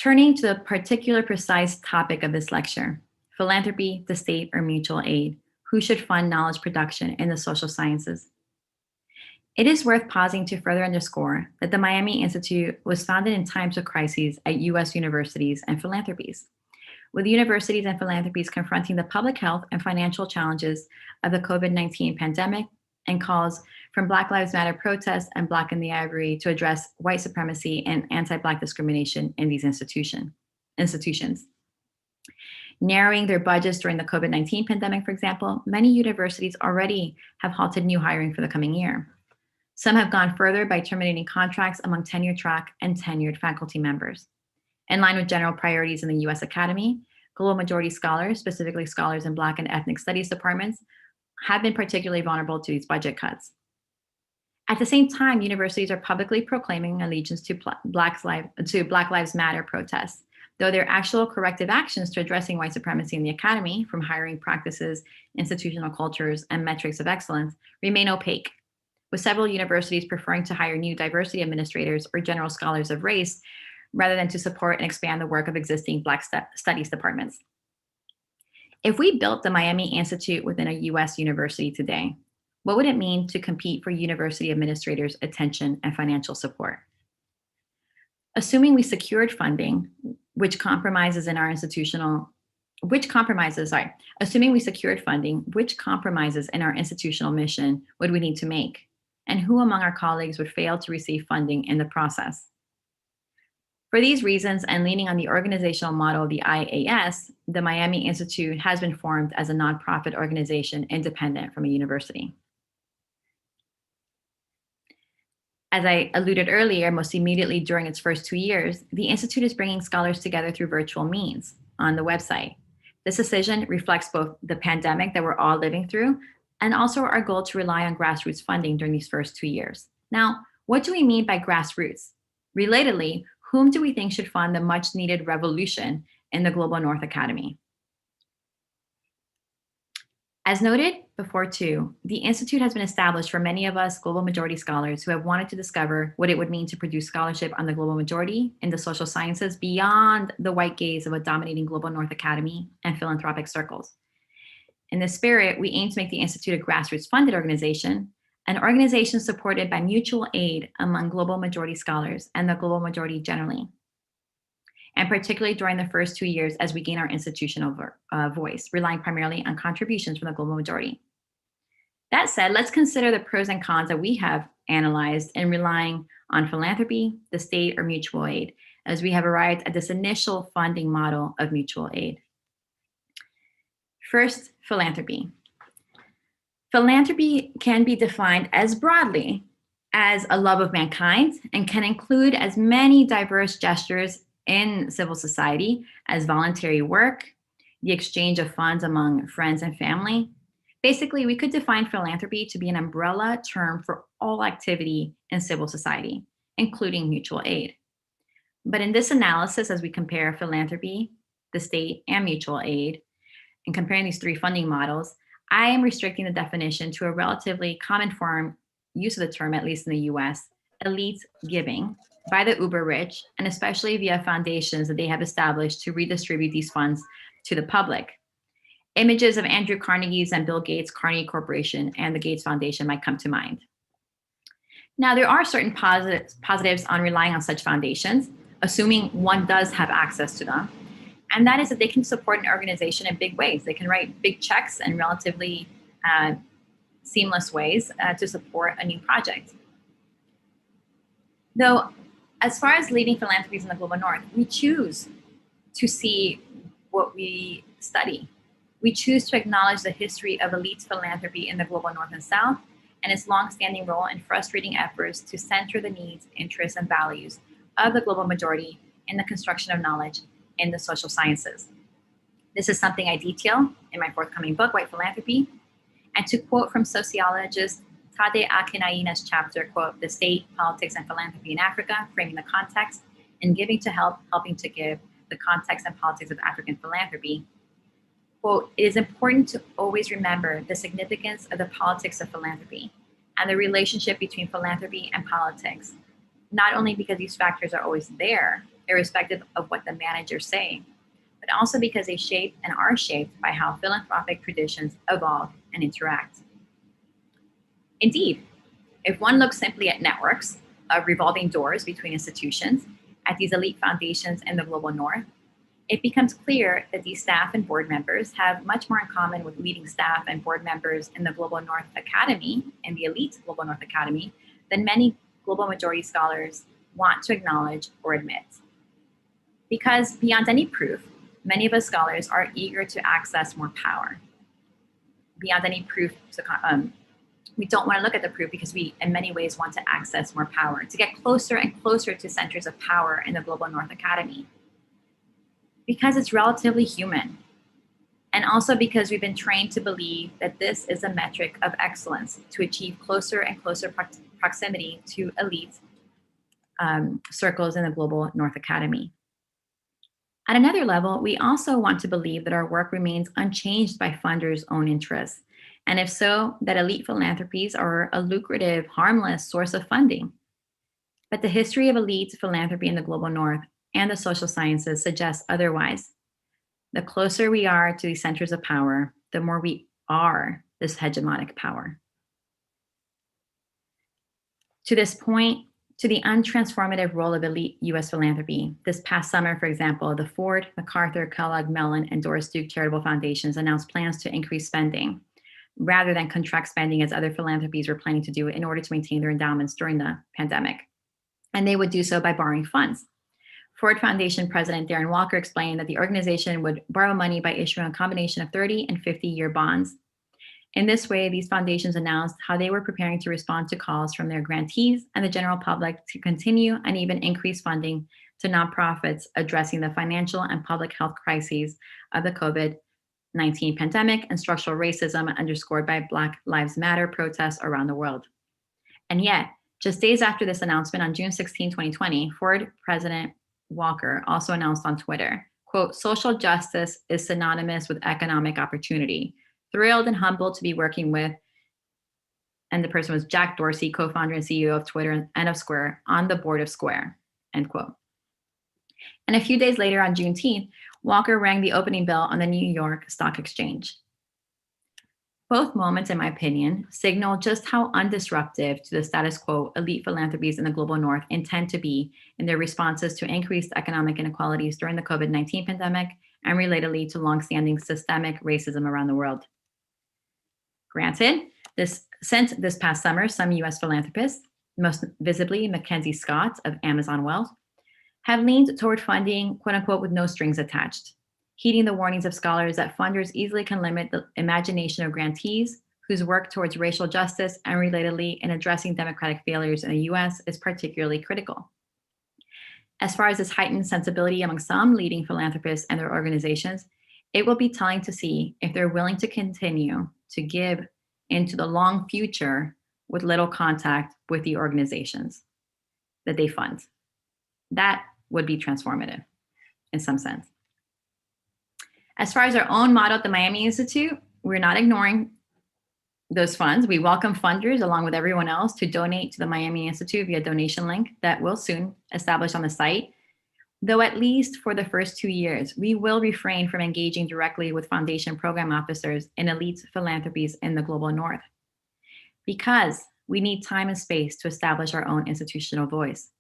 Turning to the particular precise topic of this lecture, philanthropy, the state, or mutual aid, who should fund knowledge production in the social sciences? It is worth pausing to further underscore that the Miami Institute was founded in times of crises at US universities and philanthropies, with universities and philanthropies confronting the public health and financial challenges of the COVID-19 pandemic and calls from Black Lives Matter protests and Black in the Ivory to address white supremacy and anti-Black discrimination in these institutions. Narrowing their budgets during the COVID-19 pandemic, for example, many universities already have halted new hiring for the coming year. Some have gone further by terminating contracts among tenure track and tenured faculty members. In line with general priorities in the US Academy, global majority scholars, specifically scholars in Black and ethnic studies departments, have been particularly vulnerable to these budget cuts. At the same time, universities are publicly proclaiming allegiance to Black Lives Matter protests, though their actual corrective actions to addressing white supremacy in the academy, from hiring practices, institutional cultures, and metrics of excellence, remain opaque, with several universities preferring to hire new diversity administrators or general scholars of race rather than to support and expand the work of existing Black studies departments. If we built the Miami Institute within a US university today, what would it mean to compete for university administrators' attention and financial support? Assuming we secured funding, assuming we secured funding, which compromises in our institutional mission would we need to make? And who among our colleagues would fail to receive funding in the process? For these reasons, and leaning on the organizational model of the IAS, the Miami Institute has been formed as a nonprofit organization independent from a university. As I alluded earlier, most immediately during its first 2 years, the Institute is bringing scholars together through virtual means on the website. This decision reflects both the pandemic that we're all living through and also our goal to rely on grassroots funding during these first 2 years. Now, what do we mean by grassroots? Relatedly, whom do we think should fund the much needed revolution in the Global North Academy? As noted before too, the Institute has been established for many of us global majority scholars who have wanted to discover what it would mean to produce scholarship on the global majority in the social sciences beyond the white gaze of a dominating Global North Academy and philanthropic circles. In this spirit, we aim to make the Institute a grassroots funded organization, an organization supported by mutual aid among global majority scholars and the global majority generally, and particularly during the first 2 years as we gain our institutional voice, relying primarily on contributions from the global majority. That said, let's consider the pros and cons that we have analyzed in relying on philanthropy, the state, or mutual aid, as we have arrived at this initial funding model of mutual aid. First, philanthropy. Philanthropy can be defined as broadly as a love of mankind and can include as many diverse gestures in civil society as voluntary work, the exchange of funds among friends and family. Basically, we could define philanthropy to be an umbrella term for all activity in civil society, including mutual aid. But in this analysis, as we compare philanthropy, the state, and mutual aid, and comparing these three funding models, I am restricting the definition to a relatively common form use of the term, at least in the US, elite giving by the uber rich, and especially via foundations that they have established to redistribute these funds to the public. Images of Andrew Carnegie's and Bill Gates' Carnegie Corporation and the Gates Foundation might come to mind. Now, there are certain positives on relying on such foundations, assuming one does have access to them. And that is that they can support an organization in big ways. They can write big checks in relatively seamless ways to support a new project. Though, as far as leading philanthropies in the Global North, we choose to see what we study. We choose to acknowledge the history of elite philanthropy in the Global North and South and its longstanding role in frustrating efforts to center the needs, interests, and values of the global majority in the construction of knowledge in the social sciences. This is something I detail in my forthcoming book, White Philanthropy. And to quote from sociologist Tade Akinayina's chapter, quote, "The State, Politics, and Philanthropy in Africa, Framing the Context, and Giving to Help, Helping to Give, the Context and Politics of African Philanthropy," quote, "It is important to always remember the significance of the politics of philanthropy and the relationship between philanthropy and politics, not only because these factors are always there, irrespective of what the managers say, but also because they shape and are shaped by how philanthropic traditions evolve and interact." Indeed, if one looks simply at networks of revolving doors between institutions at these elite foundations in the Global North, it becomes clear that these staff and board members have much more in common with leading staff and board members in the Global North Academy and the elite Global North Academy than many global majority scholars want to acknowledge or admit. Because beyond any proof, many of us scholars are eager to access more power. Beyond any proof, we don't want to look at the proof because we, in many ways, want to access more power, to get closer and closer to centers of power in the Global North Academy. Because it's relatively human and also because we've been trained to believe that this is a metric of excellence to achieve closer and closer proximity to elite circles in the global North Academy. At another level, we also want to believe that our work remains unchanged by funders' own interests, and if so, that elite philanthropies are a lucrative, harmless source of funding. But the history of elite philanthropy in the global North and the social sciences suggests otherwise. The closer we are to these centers of power, the more we are this hegemonic power. To this point, to the untransformative role of elite US philanthropy. This past summer, for example, the Ford, MacArthur, Kellogg, Mellon, and Doris Duke charitable foundations announced plans to increase spending rather than contract spending as other philanthropies were planning to do in order to maintain their endowments during the pandemic. And they would do so by borrowing funds. Ford Foundation President Darren Walker explained that the organization would borrow money by issuing a combination of 30 and 50-year bonds. In this way, these foundations announced how they were preparing to respond to calls from their grantees and the general public to continue and even increase funding to nonprofits addressing the financial and public health crises of the COVID-19 pandemic and structural racism underscored by Black Lives Matter protests around the world. And yet, just days after this announcement on June 16, 2020, Ford President Walker also announced on Twitter, quote, "Social justice is synonymous with economic opportunity. Thrilled and humbled to be working with," and the person was Jack Dorsey, co-founder and CEO of Twitter and of Square, on the board of Square, end quote. And a few days later on Juneteenth, Walker rang the opening bell on the New York Stock Exchange. Both moments, in my opinion, signal just how undisruptive to the status quo elite philanthropies in the global North intend to be in their responses to increased economic inequalities during the COVID-19 pandemic and relatedly to longstanding systemic racism around the world. Granted, since this past summer, some US philanthropists, most visibly Mackenzie Scott of Amazon Wealth, have leaned toward funding, quote unquote, with no strings attached, heeding the warnings of scholars that funders easily can limit the imagination of grantees whose work towards racial justice and relatedly in addressing democratic failures in the US is particularly critical. As far as this heightened sensibility among some leading philanthropists and their organizations, it will be telling to see if they're willing to continue to give into the long future with little contact with the organizations that they fund. That would be transformative in some sense. As far as our own model at the Miami Institute, we're not ignoring those funds. We welcome funders, along with everyone else, to donate to the Miami Institute via donation link that will soon establish on the site. Though at least for the first 2 years, we will refrain from engaging directly with foundation program officers in elite philanthropies in the global North, because we need time and space to establish our own institutional voice,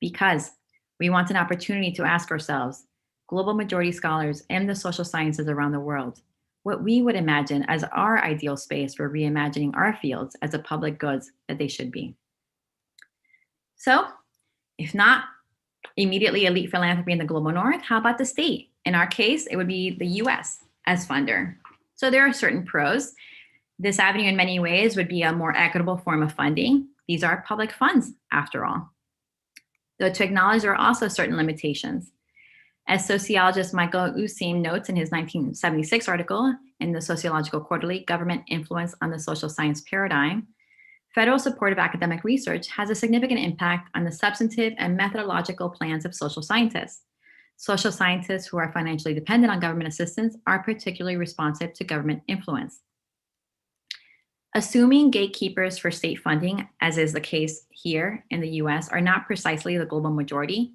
because we want an opportunity to ask ourselves, global majority scholars in the social sciences around the world, what we would imagine as our ideal space for reimagining our fields as the public goods that they should be. So, if not immediately elite philanthropy in the global North, how about the state? In our case, it would be the US as funder. So there are certain pros. This avenue in many ways would be a more equitable form of funding. These are public funds, after all. Though to acknowledge there are also certain limitations. As sociologist Michael Useem notes in his 1976 article in the Sociological Quarterly, Government Influence on the Social Science Paradigm, federal support of academic research has a significant impact on the substantive and methodological plans of social scientists. Social scientists who are financially dependent on government assistance are particularly responsive to government influence. Assuming gatekeepers for state funding, as is the case here in the US, are not precisely the global majority,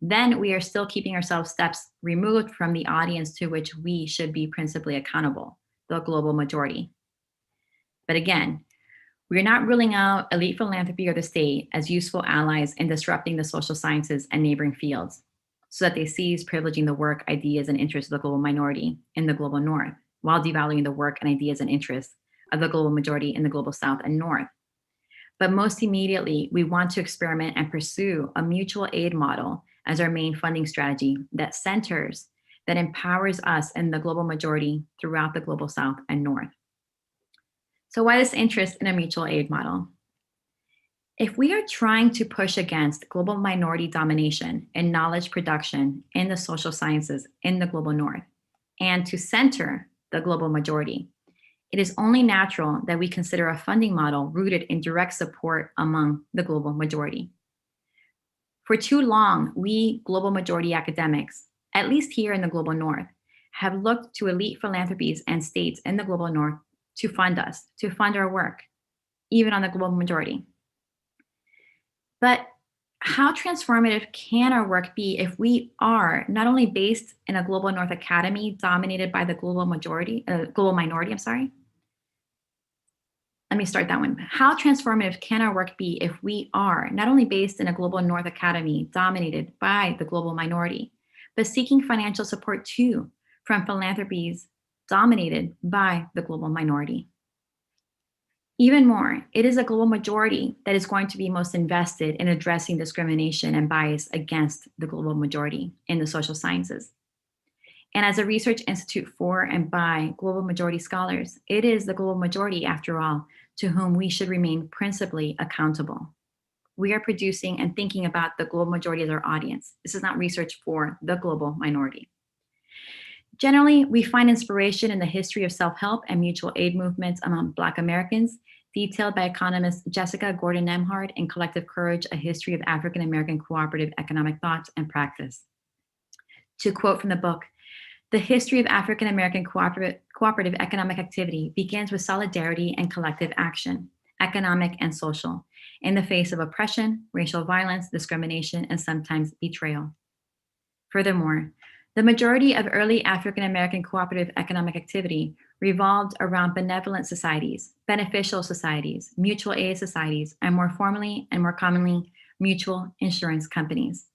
then we are still keeping ourselves steps removed from the audience to which we should be principally accountable, the global majority. But again, we're not ruling out elite philanthropy or the state as useful allies in disrupting the social sciences and neighboring fields so that they cease privileging the work, ideas, and interests of the global minority in the global North, while devaluing the work and ideas and interests of the global majority in the global South and North. But most immediately, we want to experiment and pursue a mutual aid model as our main funding strategy that centers, that empowers us and the global majority throughout the global South and North. So why this interest in a mutual aid model? If we are trying to push against global minority domination and knowledge production in the social sciences in the global North, and to center the global majority. It is only natural that we consider a funding model rooted in direct support among the global majority. For too long, we global majority academics, at least here in the global north, have looked to elite philanthropies and states in the global north to fund us, to fund our work, even on the global majority. But how transformative can our work be if we are not only based in a global north academy dominated by the global minority, Let me start that one. How transformative can our work be if we are not only based in a global north academy dominated by the global minority, but seeking financial support too from philanthropies dominated by the global minority? Even more, it is a global majority that is going to be most invested in addressing discrimination and bias against the global majority in the social sciences. And as a research institute for and by global majority scholars, it is the global majority, after all, to whom we should remain principally accountable. We are producing and thinking about the global majority as our audience. This is not research for the global minority. Generally, we find inspiration in the history of self-help and mutual aid movements among Black Americans, detailed by economist Jessica Gordon-Nemhard in Collective Courage, A History of African American Cooperative Economic Thought and Practice. To quote from the book, "The history of African American cooperative economic activity begins with solidarity and collective action, economic and social, in the face of oppression, racial violence, discrimination, and sometimes betrayal." Furthermore, the majority of early African American cooperative economic activity revolved around benevolent societies, beneficial societies, mutual aid societies, and more formally and more commonly, mutual insurance companies.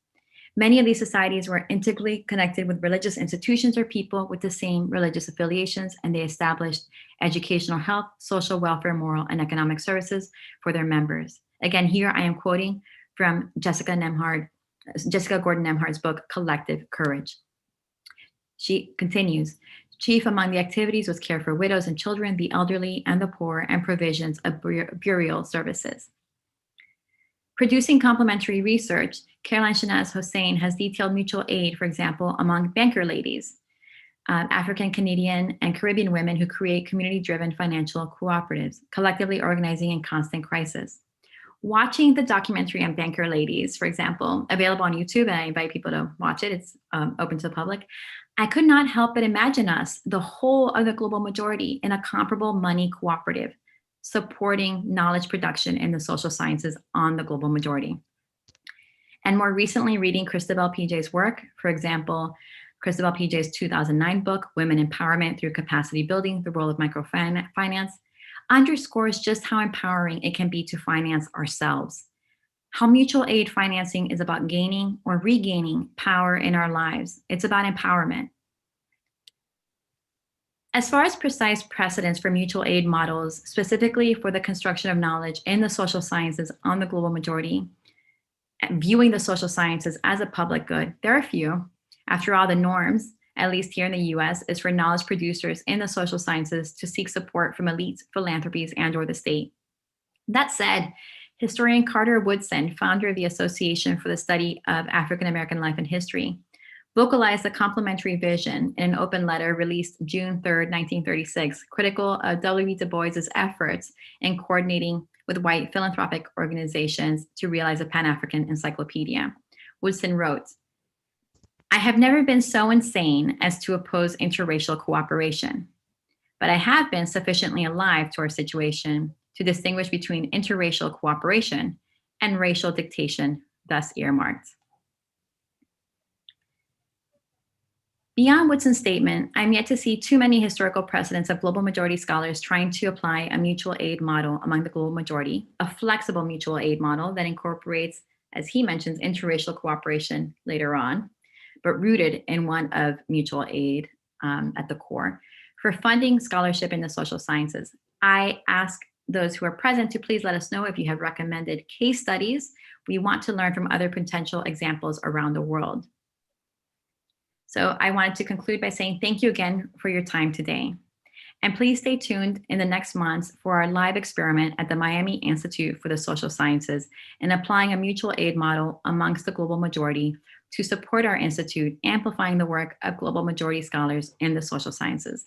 Many of these societies were integrally connected with religious institutions or people with the same religious affiliations, and they established educational, health, social welfare, moral, and economic services for their members. Again, here I am quoting from Jessica Gordon-Nemhard's book, Collective Courage. She continues, "Chief among the activities was care for widows and children, the elderly, and the poor, and provisions of burial services." Producing complementary research, Caroline Shanaz Hossein has detailed mutual aid, for example, among banker ladies, African, Canadian, and Caribbean women who create community-driven financial cooperatives, collectively organizing in constant crisis. Watching the documentary on banker ladies, for example, available on YouTube, and I invite people to watch it, it's open to the public, I could not help but imagine us, the whole of the global majority, in a comparable money cooperative, supporting knowledge production in the social sciences on the global majority. And more recently, reading Christabel P.J.'s work, for example, Christabel P.J.'s 2009 book, Women Empowerment Through Capacity Building, The Role of Microfinance, underscores just how empowering it can be to finance ourselves. How mutual aid financing is about gaining or regaining power in our lives. It's about empowerment. As far as precise precedents for mutual aid models, specifically for the construction of knowledge in the social sciences on the global majority, viewing the social sciences as a public good, there are few. After all, the norms, at least here in the US, is for knowledge producers in the social sciences to seek support from elites, philanthropies, and/or the state. That said, historian Carter Woodson, founder of the Association for the Study of African American Life and History, vocalized a complementary vision in an open letter released June 3rd, 1936, critical of W.E. Du Bois's efforts in coordinating with white philanthropic organizations to realize a Pan-African encyclopedia. Woodson wrote, "I have never been so insane as to oppose interracial cooperation, but I have been sufficiently alive to our situation to distinguish between interracial cooperation and racial dictation, thus earmarked." Beyond Woodson's statement, I'm yet to see too many historical precedents of global majority scholars trying to apply a mutual aid model among the global majority, a flexible mutual aid model that incorporates, as he mentions, interracial cooperation later on, but rooted in one of mutual aid at the core, for funding scholarship in the social sciences. I ask those who are present to please let us know if you have recommended case studies. We want to learn from other potential examples around the world. So I wanted to conclude by saying thank you again for your time today. And please stay tuned in the next months for our live experiment at the Miami Institute for the Social Sciences in applying a mutual aid model amongst the global majority to support our institute, amplifying the work of global majority scholars in the social sciences.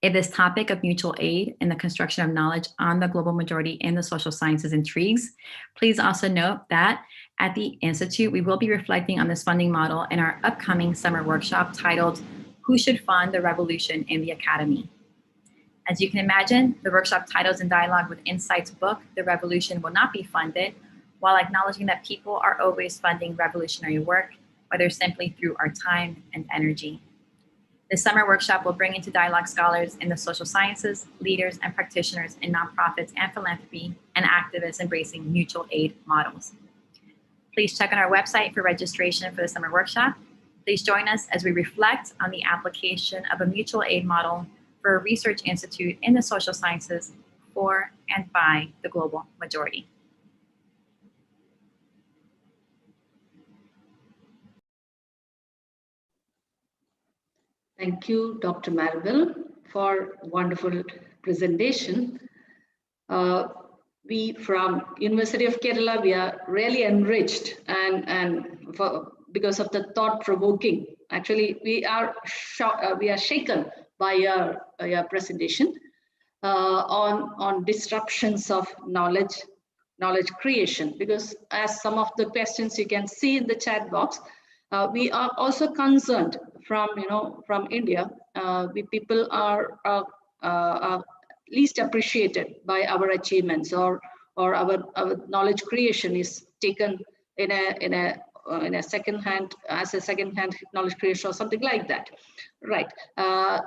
If this topic of mutual aid and the construction of knowledge on the global majority in the social sciences intrigues, please also note that at the Institute, we will be reflecting on this funding model in our upcoming summer workshop titled, Who Should Fund the Revolution in the Academy? As you can imagine, the workshop titles in dialogue with Insight's book, The Revolution Will Not Be Funded, while acknowledging that people are always funding revolutionary work, whether simply through our time and energy. This summer workshop will bring into dialogue scholars in the social sciences, leaders and practitioners in nonprofits and philanthropy, and activists embracing mutual aid models. Please check on our website for registration for the summer workshop. Please join us as we reflect on the application of a mutual aid model for a research institute in the social sciences for and by the global majority. Thank you, Dr. Maribel, for wonderful presentation. We from University of Kerala, we are really enriched because of the thought-provoking. Actually, we are shaken by your presentation on disruptions of knowledge creation. Because as some of the questions you can see in the chat box, we are also concerned from India. People are least appreciated by our achievements, or our knowledge creation is taken in a second hand, as a second hand knowledge creation or something like that, right?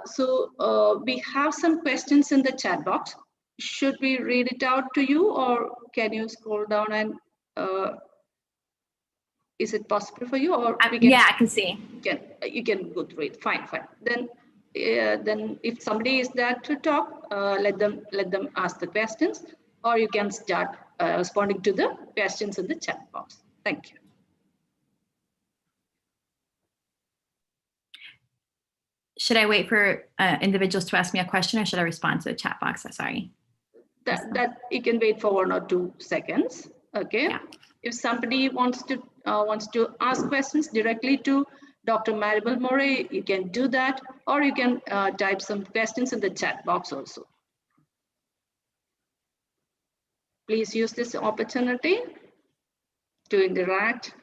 So we have some questions in the chat box. Should we read it out to you, or can you scroll down and is it possible for you, or we can? Yeah, I can see. You can go through it. Fine. Then if somebody is there to talk, let them ask the questions, or you can start responding to the questions in the chat box. Thank you. Should I wait for individuals to ask me a question, or should I respond to the chat box? Sorry. That you can wait for 1 or 2 seconds. Okay. Yeah. If somebody wants to ask questions directly to Dr. Maribel Moray, you can do that, or you can type some questions in the chat box also. Please use this opportunity to interact.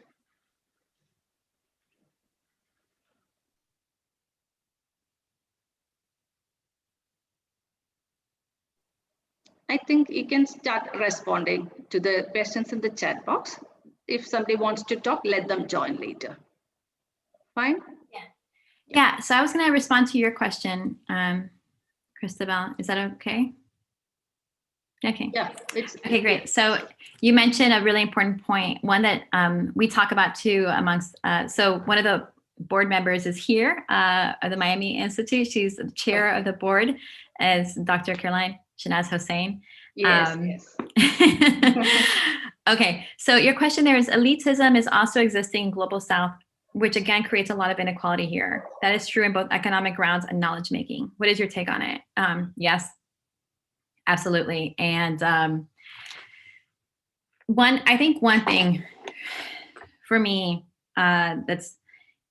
I think you can start responding to the questions in the chat box. If somebody wants to talk, let them join later. Fine? Yeah, so I was going to respond to your question, Christabel. Is that okay? Okay. Yeah. Okay, great. So you mentioned a really important point, one that we talk about too amongst, so one of the board members is here of the Miami Institute. She's the chair of the board, as Dr. Caroline Shanaz Hossain. Yes. Okay, so your question there is, elitism is also existing in Global South, which again creates a lot of inequality here. That is true in both economic grounds and knowledge making. What is your take on it? Yes, absolutely. And I think one thing for me that's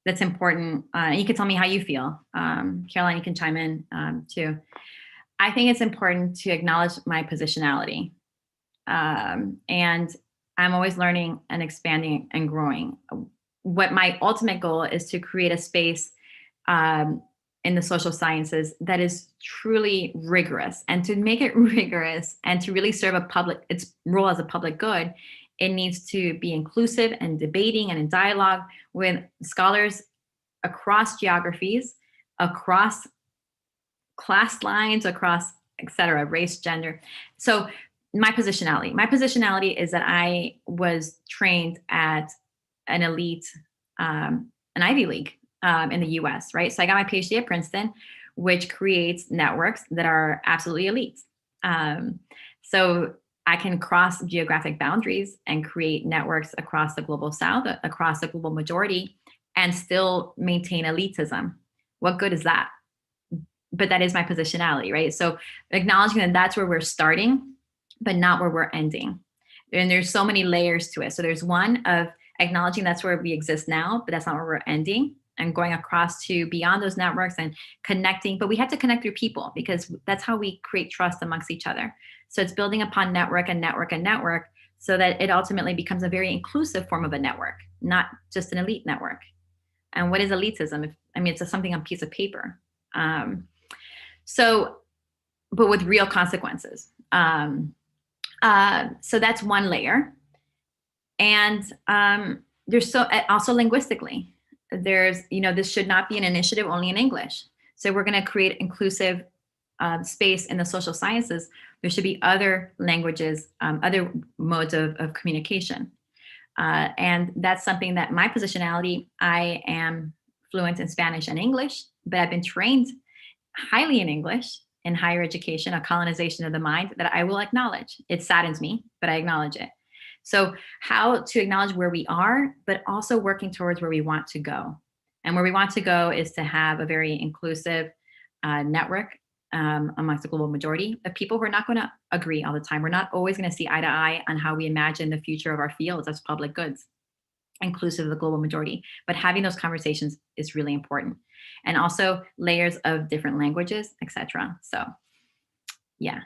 important, you can tell me how you feel. Caroline, you can chime in too. I think it's important to acknowledge my positionality. And I'm always learning and expanding and growing. What my ultimate goal is to create a space in the social sciences that is truly rigorous, and to make it rigorous and to really serve its role as a public good, it needs to be inclusive and debating and in dialogue with scholars across geographies, across class lines, across, et cetera, race, gender. So my positionality is that I was trained at an elite, an Ivy League in the US, right? So I got my PhD at Princeton, which creates networks that are absolutely elite. So I can cross geographic boundaries and create networks across the global South, across the global majority, and still maintain elitism. What good is that? But that is my positionality, right? So acknowledging that that's where we're starting, but not where we're ending. And there's so many layers to it. So there's one of acknowledging that's where we exist now, but that's not where we're ending. and going across to beyond those networks and connecting. But we have to connect through people, because that's how we create trust amongst each other. So it's building upon network and network and network, so that it ultimately becomes a very inclusive form of a network, not just an elite network. And what is elitism? It's something on a piece of paper. But with real consequences. So that's one layer. And there's also linguistically, there's, this should not be an initiative only in English. So we're going to create inclusive space in the social sciences. There should be other languages, other modes of communication. And that's something that my positionality, I am fluent in Spanish and English, but I've been trained highly in English in higher education, a colonization of the mind that I will acknowledge. It saddens me, but I acknowledge it. So how to acknowledge where we are, but also working towards where we want to go. And where we want to go is to have a very inclusive network amongst the global majority of people who are not going to agree all the time. We're not always going to see eye to eye on how we imagine the future of our fields as public goods, inclusive of the global majority. But having those conversations is really important. And also layers of different languages, etc. So, yeah.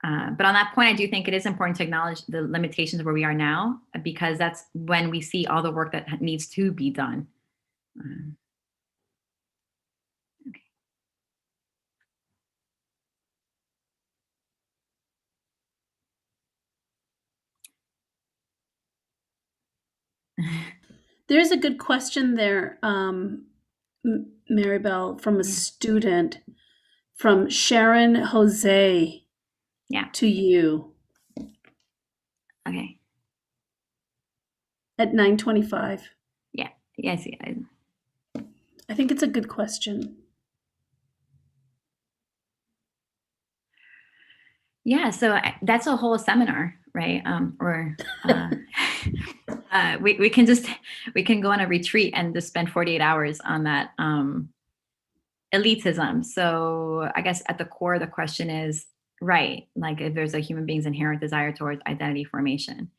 But on that point, I do think it is important to acknowledge the limitations of where we are now, because that's when we see all the work that needs to be done. There's a good question there, Maribel, from a student, from Sharon Jose. Yeah. To you. Okay. At 9:25. Yeah. Yes. I think it's a good question. Yeah. So that's a whole seminar, right? We can go on a retreat and just spend 48 hours on that elitism. So I guess at the core, the question is, right, like if there's a human being's inherent desire towards identity formation.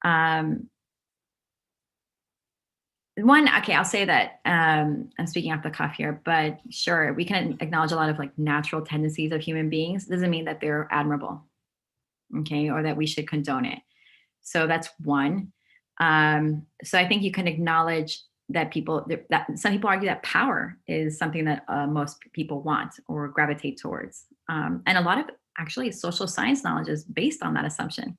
I'll say that I'm speaking off the cuff here, but sure, we can acknowledge a lot of like natural tendencies of human beings. Doesn't mean that they're admirable, okay, or that we should condone it. So that's one. So I think you can acknowledge that some people argue that power is something that most people want or gravitate towards. And a lot of actually social science knowledge is based on that assumption.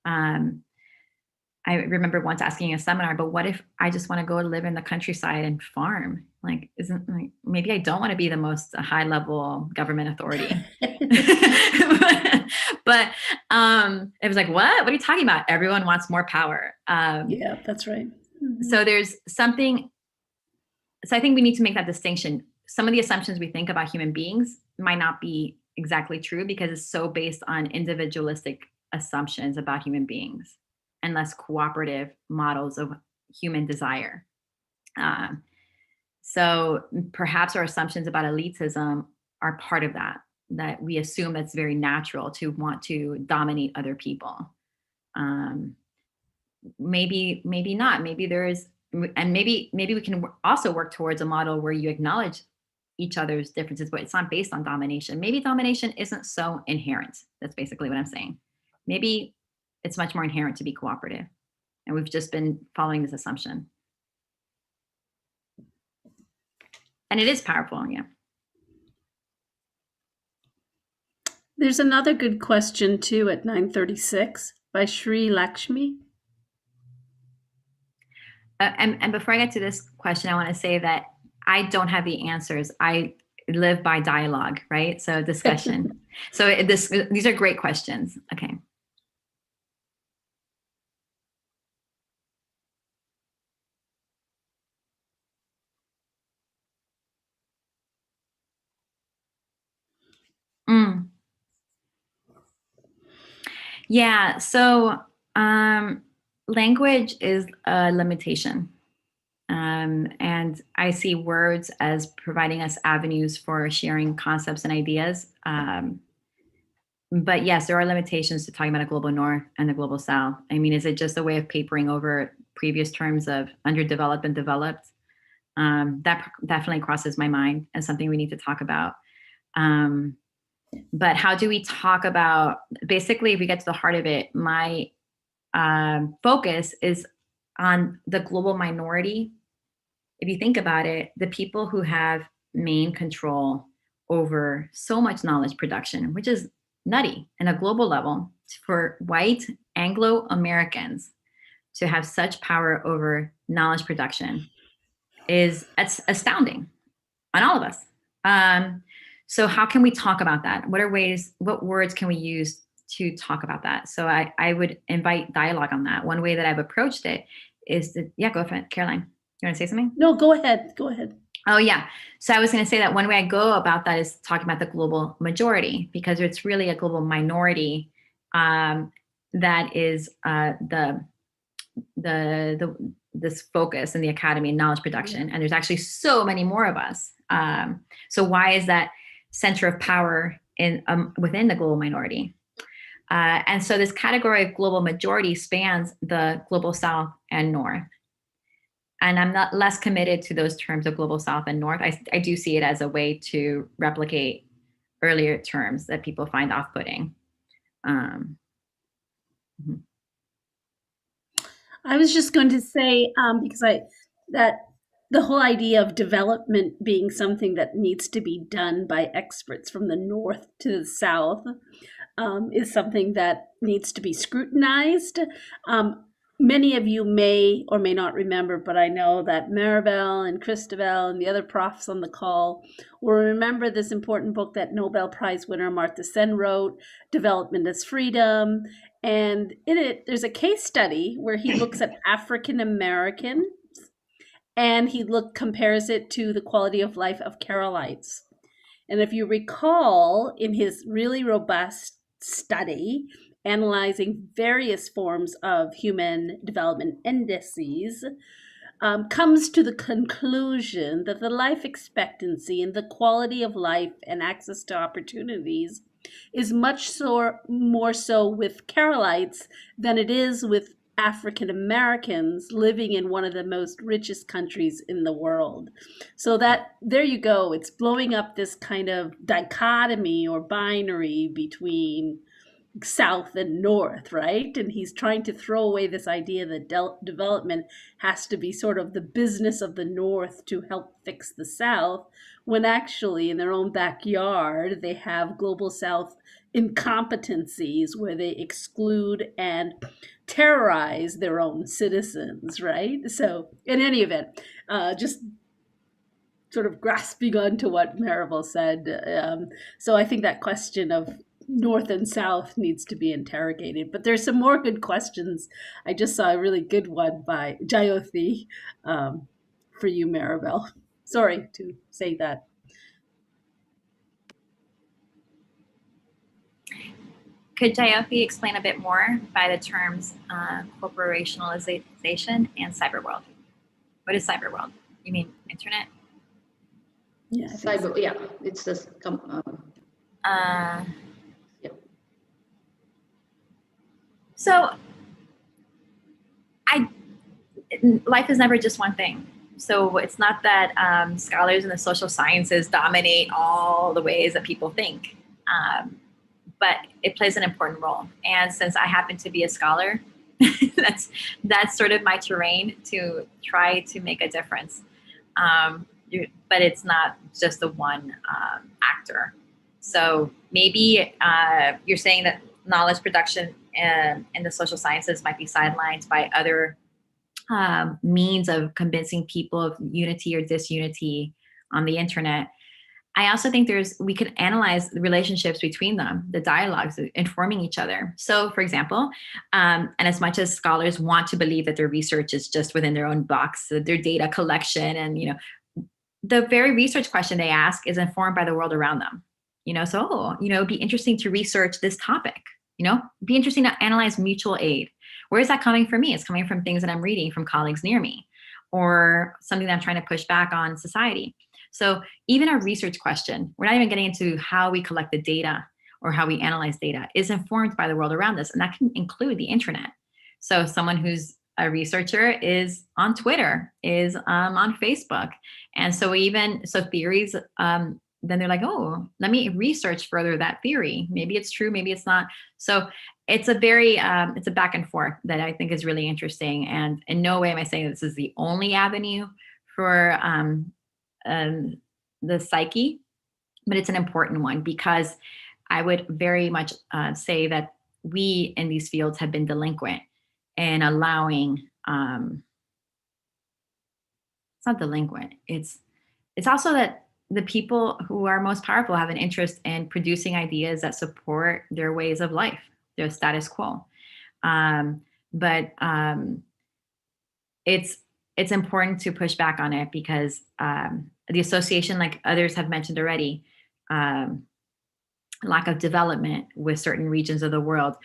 I remember once asking a seminar, but what if I just want to go live in the countryside and farm? Maybe I don't want to be the most high level government authority. But it was like, what are you talking about? Everyone wants more power. Yeah, that's right. Mm-hmm. So there's something. So I think we need to make that distinction. Some of the assumptions we think about human beings might not be exactly true, because it's so based on individualistic assumptions about human beings and less cooperative models of human desire. So perhaps our assumptions about elitism are part of that we assume that's very natural to want to dominate other people. Maybe not. Maybe there is, and maybe we can also work towards a model where you acknowledge each other's differences, but it's not based on domination. Maybe domination isn't so inherent. That's basically what I'm saying. Maybe it's much more inherent to be cooperative. And we've just been following this assumption. And it is powerful, yeah. There's another good question too at 9:36 by Sri Lakshmi. And before I get to this question, I want to say that I don't have the answers. I live by dialogue, right? So discussion. So these are great questions. Okay. Yeah, so language is a limitation. And I see words as providing us avenues for sharing concepts and ideas. But yes, there are limitations to talking about a global north and the global south. I mean, is it just a way of papering over previous terms of underdeveloped and developed. That definitely crosses my mind as something we need to talk about. But how do we talk about, basically, if we get to the heart of it, my focus is on the global minority. If you think about it, the people who have main control over so much knowledge production, which is nutty in a global level, for white Anglo-Americans to have such power over knowledge production is astounding on all of us. So how can we talk about that? What words can we use to talk about that? So I would invite dialogue on that. One way that I've approached it is go for it, Caroline. You want to say something? No, go ahead. Go ahead. Oh, yeah. So I was going to say that one way I go about that is talking about the global majority, because it's really a global minority that is this focus in the academy and knowledge production. And there's actually so many more of us. So why is that center of power in within the global minority? And so this category of global majority spans the global South and North. And I'm not less committed to those terms of global South and North. I do see it as a way to replicate earlier terms that people find off-putting. I was just going to say, because that the whole idea of development being something that needs to be done by experts from the North to the South is something that needs to be scrutinized. Many of you may or may not remember, but I know that Maribel and Christabel and the other profs on the call will remember this important book that Nobel Prize winner Amartya Sen wrote, Development as Freedom. And in it, there's a case study where he looks at African Americans and he compares it to the quality of life of Carolites. And if you recall, in his really robust study, analyzing various forms of human development indices, comes to the conclusion that the life expectancy and the quality of life and access to opportunities is much more so with Carolites than it is with African Americans living in one of the most richest countries in the world. So that, there you go, it's blowing up this kind of dichotomy or binary between South and North, right? And he's trying to throw away this idea that development has to be sort of the business of the North to help fix the South, when actually in their own backyard, they have global South incompetencies where they exclude and terrorize their own citizens, right? So in any event, just sort of grasping onto what Maribel said. So I think that question of North and South needs to be interrogated. But there's some more good questions. I just saw a really good one by Jayothi for you, Maribel. Sorry to say that. Could Jayothi explain a bit more by the terms corporationalization and cyberworld? What is cyberworld? You mean internet? Yeah, cyber. So. Yeah, it's this. So life is never just one thing. So it's not that scholars in the social sciences dominate all the ways that people think, but it plays an important role. And since I happen to be a scholar, that's sort of my terrain to try to make a difference. But it's not just the one actor. So maybe you're saying that knowledge production in the social sciences might be sidelined by other means of convincing people of unity or disunity on the internet. I also think we could analyze the relationships between them, the dialogues, informing each other. So for example, and as much as scholars want to believe that their research is just within their own box, their data collection, and the very research question they ask is informed by the world around them. So it'd be interesting to research this topic. It'd be interesting to analyze mutual aid. Where is that coming from me? It's coming from things that I'm reading from colleagues near me, or something that I'm trying to push back on society. So even a research question, we're not even getting into how we collect the data or how we analyze data, is informed by the world around us. And that can include the internet. So someone who's a researcher is on Twitter, is on Facebook. And so theories, then they're like, oh, let me research further that theory. Maybe it's true, maybe it's not. So it's a very, it's a back and forth that I think is really interesting. And in no way am I saying this is the only avenue for the psyche, but it's an important one, because I would very much say that we in these fields have been delinquent in allowing, it's not delinquent, it's also that the people who are most powerful have an interest in producing ideas that support their ways of life, their status quo. But it's important to push back on it, because the association, like others have mentioned already, lack of development with certain regions of the world,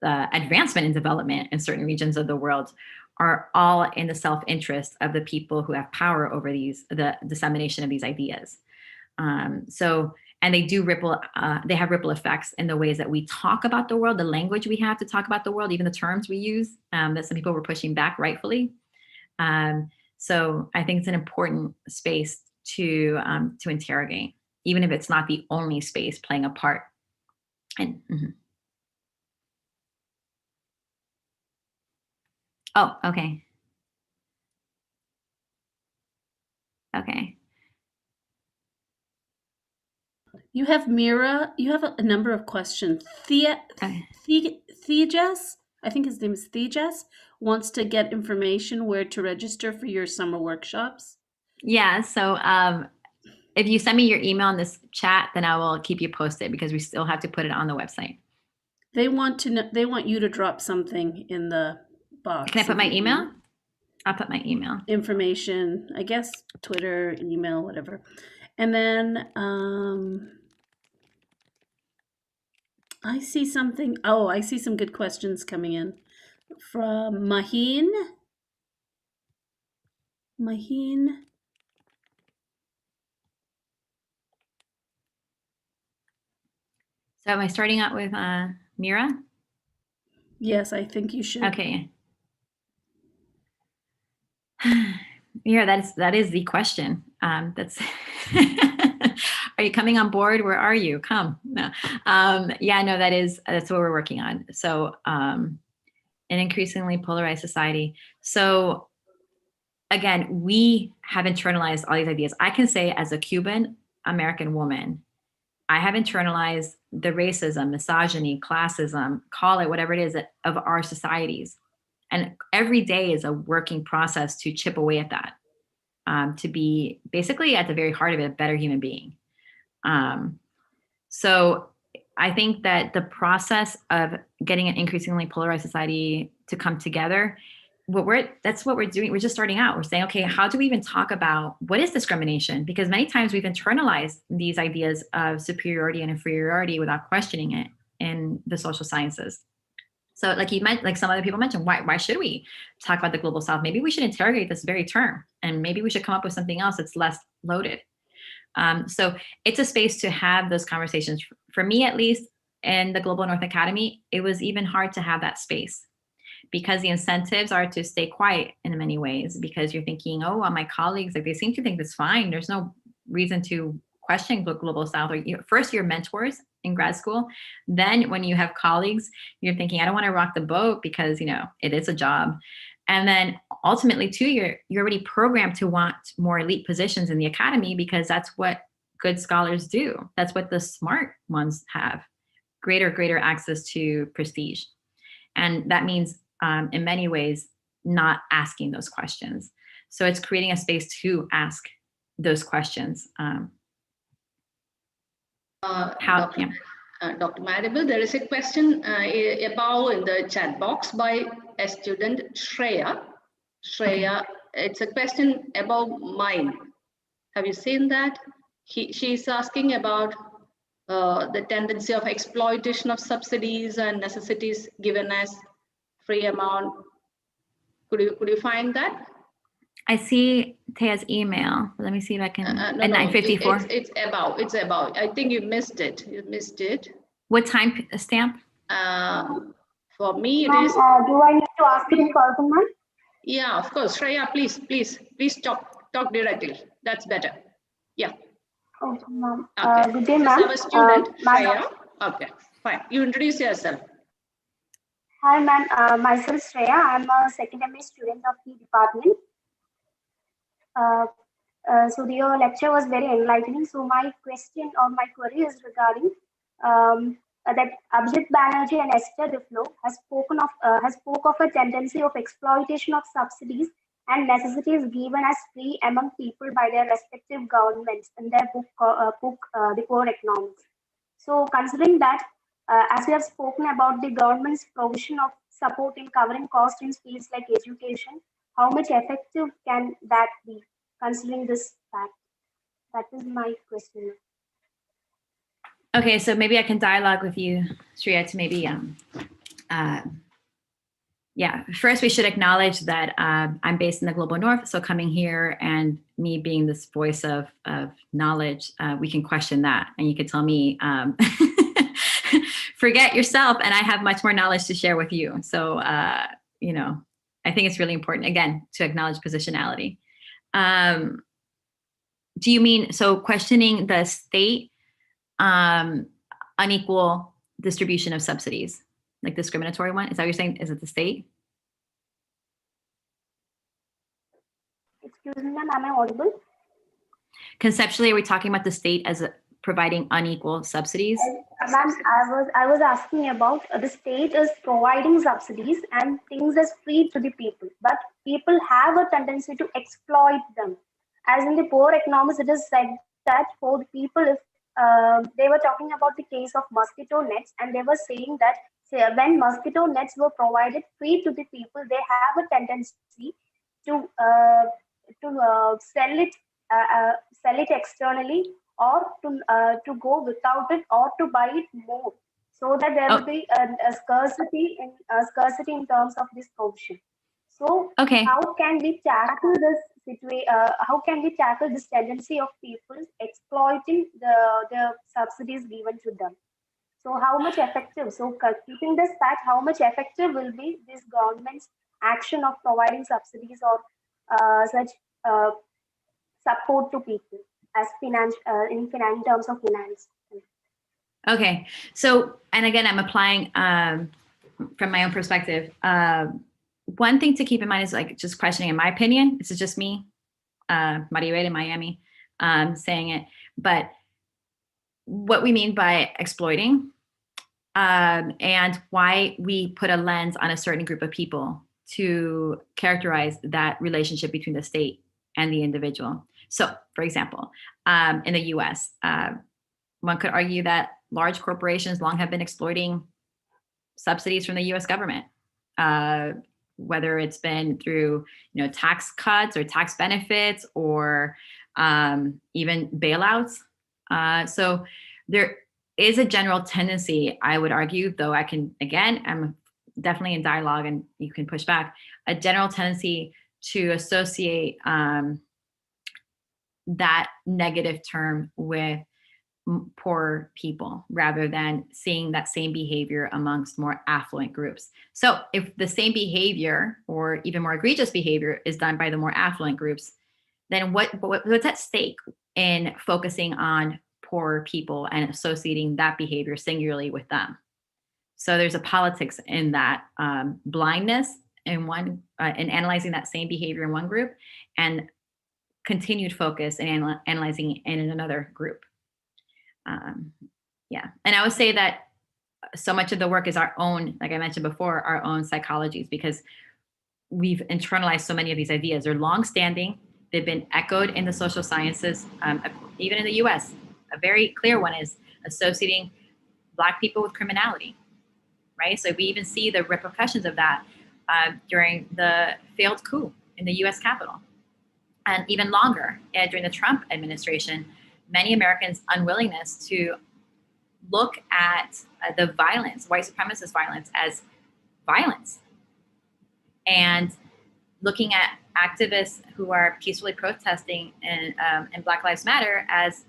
advancement in development in certain regions of the world, are all in the self-interest of the people who have power over the dissemination of these ideas. And they do they have ripple effects in the ways that we talk about the world, the language we have to talk about the world, even the terms we use, that some people were pushing back rightfully. So I think it's an important space to interrogate, even if it's not the only space playing a part. And oh, okay. Okay. You have Mira. You have a number of questions. Thejas, I think his name is Thejas, wants to get information where to register for your summer workshops. Yeah. So if you send me your email in this chat, then I will keep you posted, because we still have to put it on the website. They want to know. They want you to drop something in the box. Can I put my email? I'll put my email. Information, I guess, Twitter, email, whatever. And then I see something. Oh, I see some good questions coming in from Maheen. So am I starting out with Mira? Yes, I think you should. Okay. Mira, that is the question. That's are you coming on board? Where are you? Come. No. Yeah, no, that's what we're working on. So an increasingly polarized society. So again, we have internalized all these ideas. I can say, as a Cuban American woman, I have internalized the racism, misogyny, classism, call it whatever it is, of our societies. And every day is a working process to chip away at that, to be basically at the very heart of it, a better human being. So I think that the process of getting an increasingly polarized society to come together, that's what we're doing. We're just starting out. We're saying, okay, how do we even talk about what is discrimination? Because many times we've internalized these ideas of superiority and inferiority without questioning it in the social sciences. So like some other people mentioned, why should we talk about the global South? Maybe we should interrogate this very term, and maybe we should come up with something else that's less loaded. So it's a space to have those conversations. For me, at least, in the Global North Academy, it was even hard to have that space, because the incentives are to stay quiet in many ways, because you're thinking, oh, well, my colleagues, like, they seem to think that's fine. There's no reason to question global South. Or first your mentors in grad school, then when you have colleagues, you're thinking, I don't want to rock the boat, because it is a job. And then ultimately too, you're already programmed to want more elite positions in the academy, because that's what good scholars do. That's what the smart ones have, greater access to prestige. And that means in many ways not asking those questions. So it's creating a space to ask those questions. Dr. Maribel, there is a question above in the chat box by a student, Shreya. Shreya, okay. It's a question about mine. Have you seen that? She's asking about the tendency of exploitation of subsidies and necessities given as free amount. Could you find that? I see Taya's email. Let me see if I can. At 9:54. It's about. I think you missed it. What time stamp? For me, it is. Do I need to ask it in person, ma'am? Yeah, of course. Shreya, please talk directly. That's better. Yeah. Okay, ma'am. Okay. Good day, This is ma'am. our student, Ma'am, Shreya. Okay, fine. You introduce yourself. hi, ma'am. Myself Shreya. I'm a second MA student of the department. Uh, so your lecture was very enlightening. So my question or my query is regarding that Abhijit Banerjee and Esther Duflo has spoke of a tendency of exploitation of subsidies and necessities given as free among people by their respective governments in their book, The Poor Economics. So, considering that, as we have spoken about the government's provision of support in covering costs in fields like education, how much effective can that be, considering this fact? That is my question. Okay, so maybe I can dialogue with you, Shreya, to maybe yeah, first we should acknowledge that I'm based in the global north, so coming here and me being this voice of knowledge, we can question that, and you could tell me, forget yourself, and I have much more knowledge to share with you. So, you know, I think it's really important, again, to acknowledge positionality. Do you mean, so questioning the state unequal distribution of subsidies? Like discriminatory one? Is that what you're saying? Is it the state? Excuse me, ma'am, am I audible? Conceptually, are we talking about the state as providing unequal subsidies? Ma'am, I was asking about the state is providing subsidies and things as free to the people, but people have a tendency to exploit them. As in the Poor Economics, it is said that for the people, if they were talking about the case of mosquito nets, and they were saying that when mosquito nets were provided free to the people, they have a tendency to sell it externally, or to go without it, or to buy it more, so that there will be a scarcity in terms of this provision. So Okay. how can we tackle this situation? How can we tackle this tendency of people exploiting the subsidies given to them? So how much effective? So keeping this fact, how much effective will be this government's action of providing subsidies or such uh, support to people as in terms of finance? Okay. So, and again, I'm applying from my own perspective. One thing to keep in mind is like just questioning, in my opinion, this is just me, Maribel in Miami, saying it, but what we mean by exploiting and why we put a lens on a certain group of people to characterize that relationship between the state and the individual. So, for example, in the US, one could argue that large corporations long have been exploiting subsidies from the US government, whether it's been through tax cuts or tax benefits or even bailouts. So there is a general tendency, I would argue, though I'm definitely in dialogue and you can push back, a general tendency to associate that negative term with poor people rather than seeing that same behavior amongst more affluent groups. So if the same behavior or even more egregious behavior is done by the more affluent groups, then what's at stake in focusing on poor people and associating that behavior singularly with them? So there's a politics in that blindness in analyzing that same behavior in one group and continued focus in analyzing it in another group. Yeah. And I would say that so much of the work is our own, like I mentioned before, our own psychologies, because we've internalized so many of these ideas. They're longstanding. They've been echoed in the social sciences, even in the US. A very clear one is associating Black people with criminality, right? So we even see the repercussions of that during the failed coup in the US Capitol. And even longer, during the Trump administration, many Americans' unwillingness to look at the violence, white supremacist violence, as violence. And looking at activists who are peacefully protesting in Black Lives Matter as,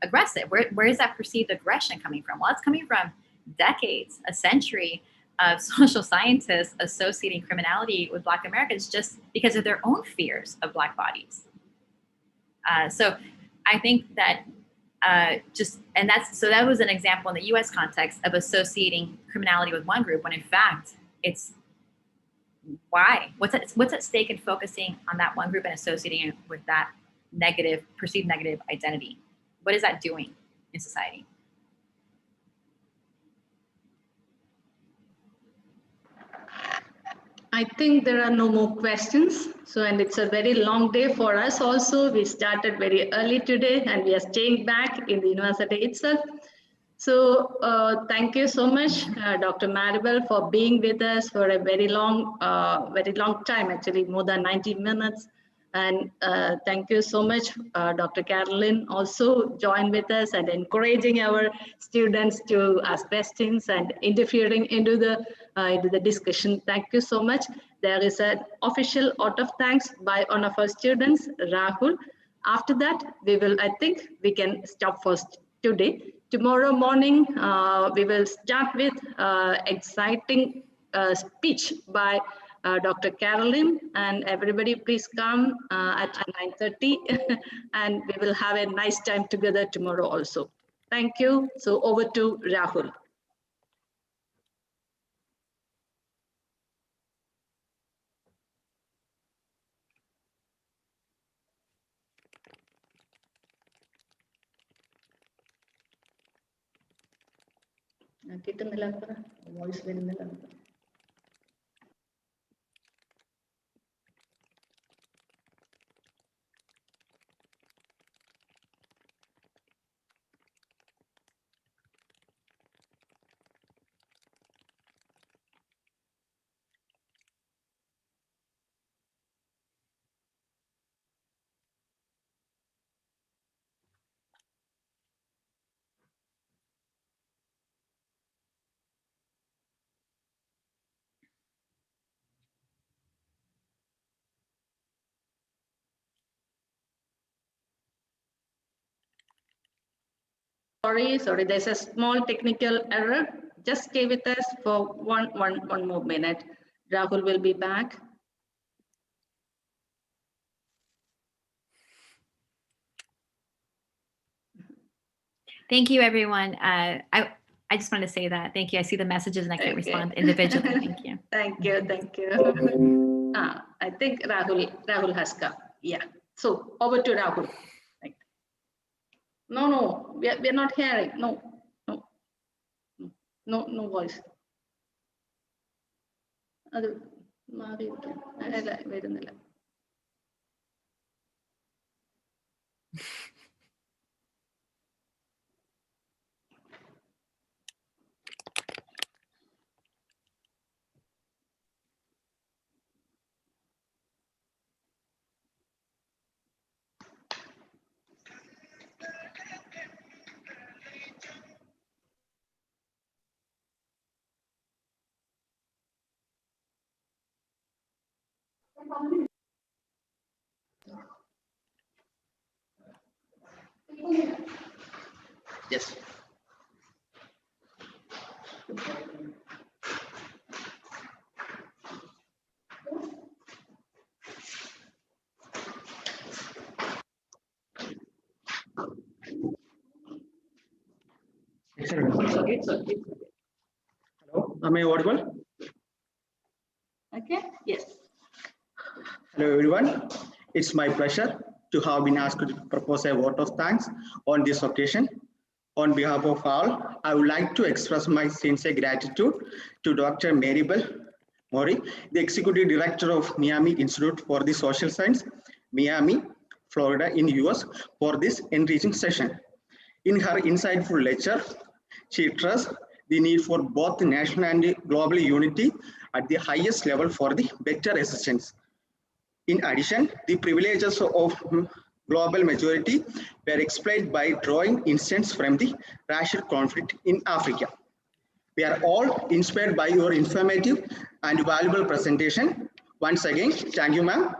aggressive. Where is that perceived aggression coming from? Well, it's coming from decades, a century of social scientists associating criminality with Black Americans just because of their own fears of Black bodies. So I think that that was an example in the US context of associating criminality with one group when in fact it's why? What's at stake in focusing on that one group and associating it with that perceived negative identity? What is that doing in society? I think there are no more questions. So, and it's a very long day for us also. We started very early today and we are staying back in the university itself. So thank you so much, Dr. Maribel, for being with us for a very long time, actually more than 90 minutes. And thank you so much, Dr. Carolyn, also joined with us and encouraging our students to ask questions and interfering into the discussion. Thank you so much. There is an official vote of thanks by one of our students, Rahul. After that, I think we can stop for today. Tomorrow morning, we will start with exciting speech by Dr. Carolyn, and everybody please come at 9:30 and we will have a nice time together tomorrow also. Thank you. So over to Rahul. Voice Sorry, there's a small technical error. Just stay with us for one more minute. Rahul will be back. Thank you, everyone. I just wanted to say that. Thank you. I see the messages and I can't respond individually. Thank you. Thank you. I think Rahul has come. Yeah. So over to Rahul. Right. No, we're not hearing. No voice. Yes. It's okay. Hello, am I audible? Okay. Yes. Hello, everyone. It's my pleasure to have been asked to propose a vote of thanks on this occasion. On behalf of all, I would like to express my sincere gratitude to Dr. Maribel Mori, the Executive Director of Miami Institute for the Social Science, Miami, Florida in US, for this enriching session. In her insightful lecture, she stressed the need for both national and global unity at the highest level for the better assistance. In addition, the privileges of global majority were explained by drawing instance from the racial conflict in Africa. We are all inspired by your informative and valuable presentation. Once again, thank you, ma'am.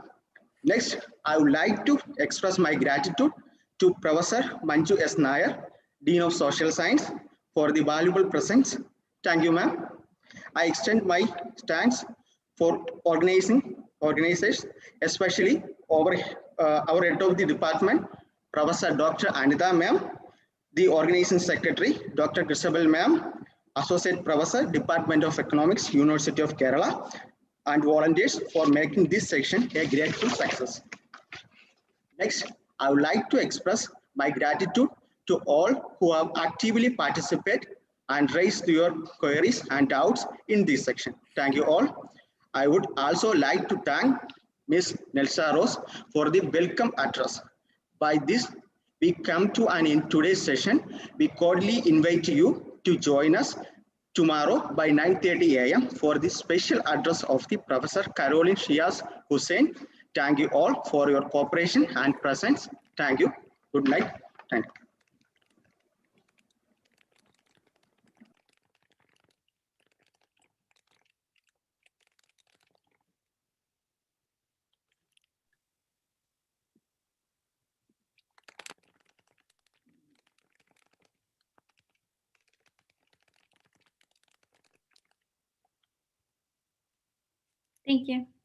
Next, I would like to express my gratitude to Professor Manju S. Nair, Dean of Social Science, for the valuable presence. Thank you, ma'am. I extend my thanks for organizers, especially our head of the department, Professor Dr. Anita ma'am, the organizing secretary, Dr. Christabel ma'am, Associate Professor, Department of Economics, University of Kerala, and volunteers for making this section a grateful success. Next, I would like to express my gratitude to all who have actively participated and raised your queries and doubts in this section. Thank you all. I would also like to thank Ms. Nelsa Rose for the welcome address. By this, we come to an end today's session. We cordially invite you to join us tomorrow by 9:30 a.m. for the special address of the Professor Caroline Shiaz Hussain. Thank you all for your cooperation and presence. Thank you. Good night. Thank you. Thank you.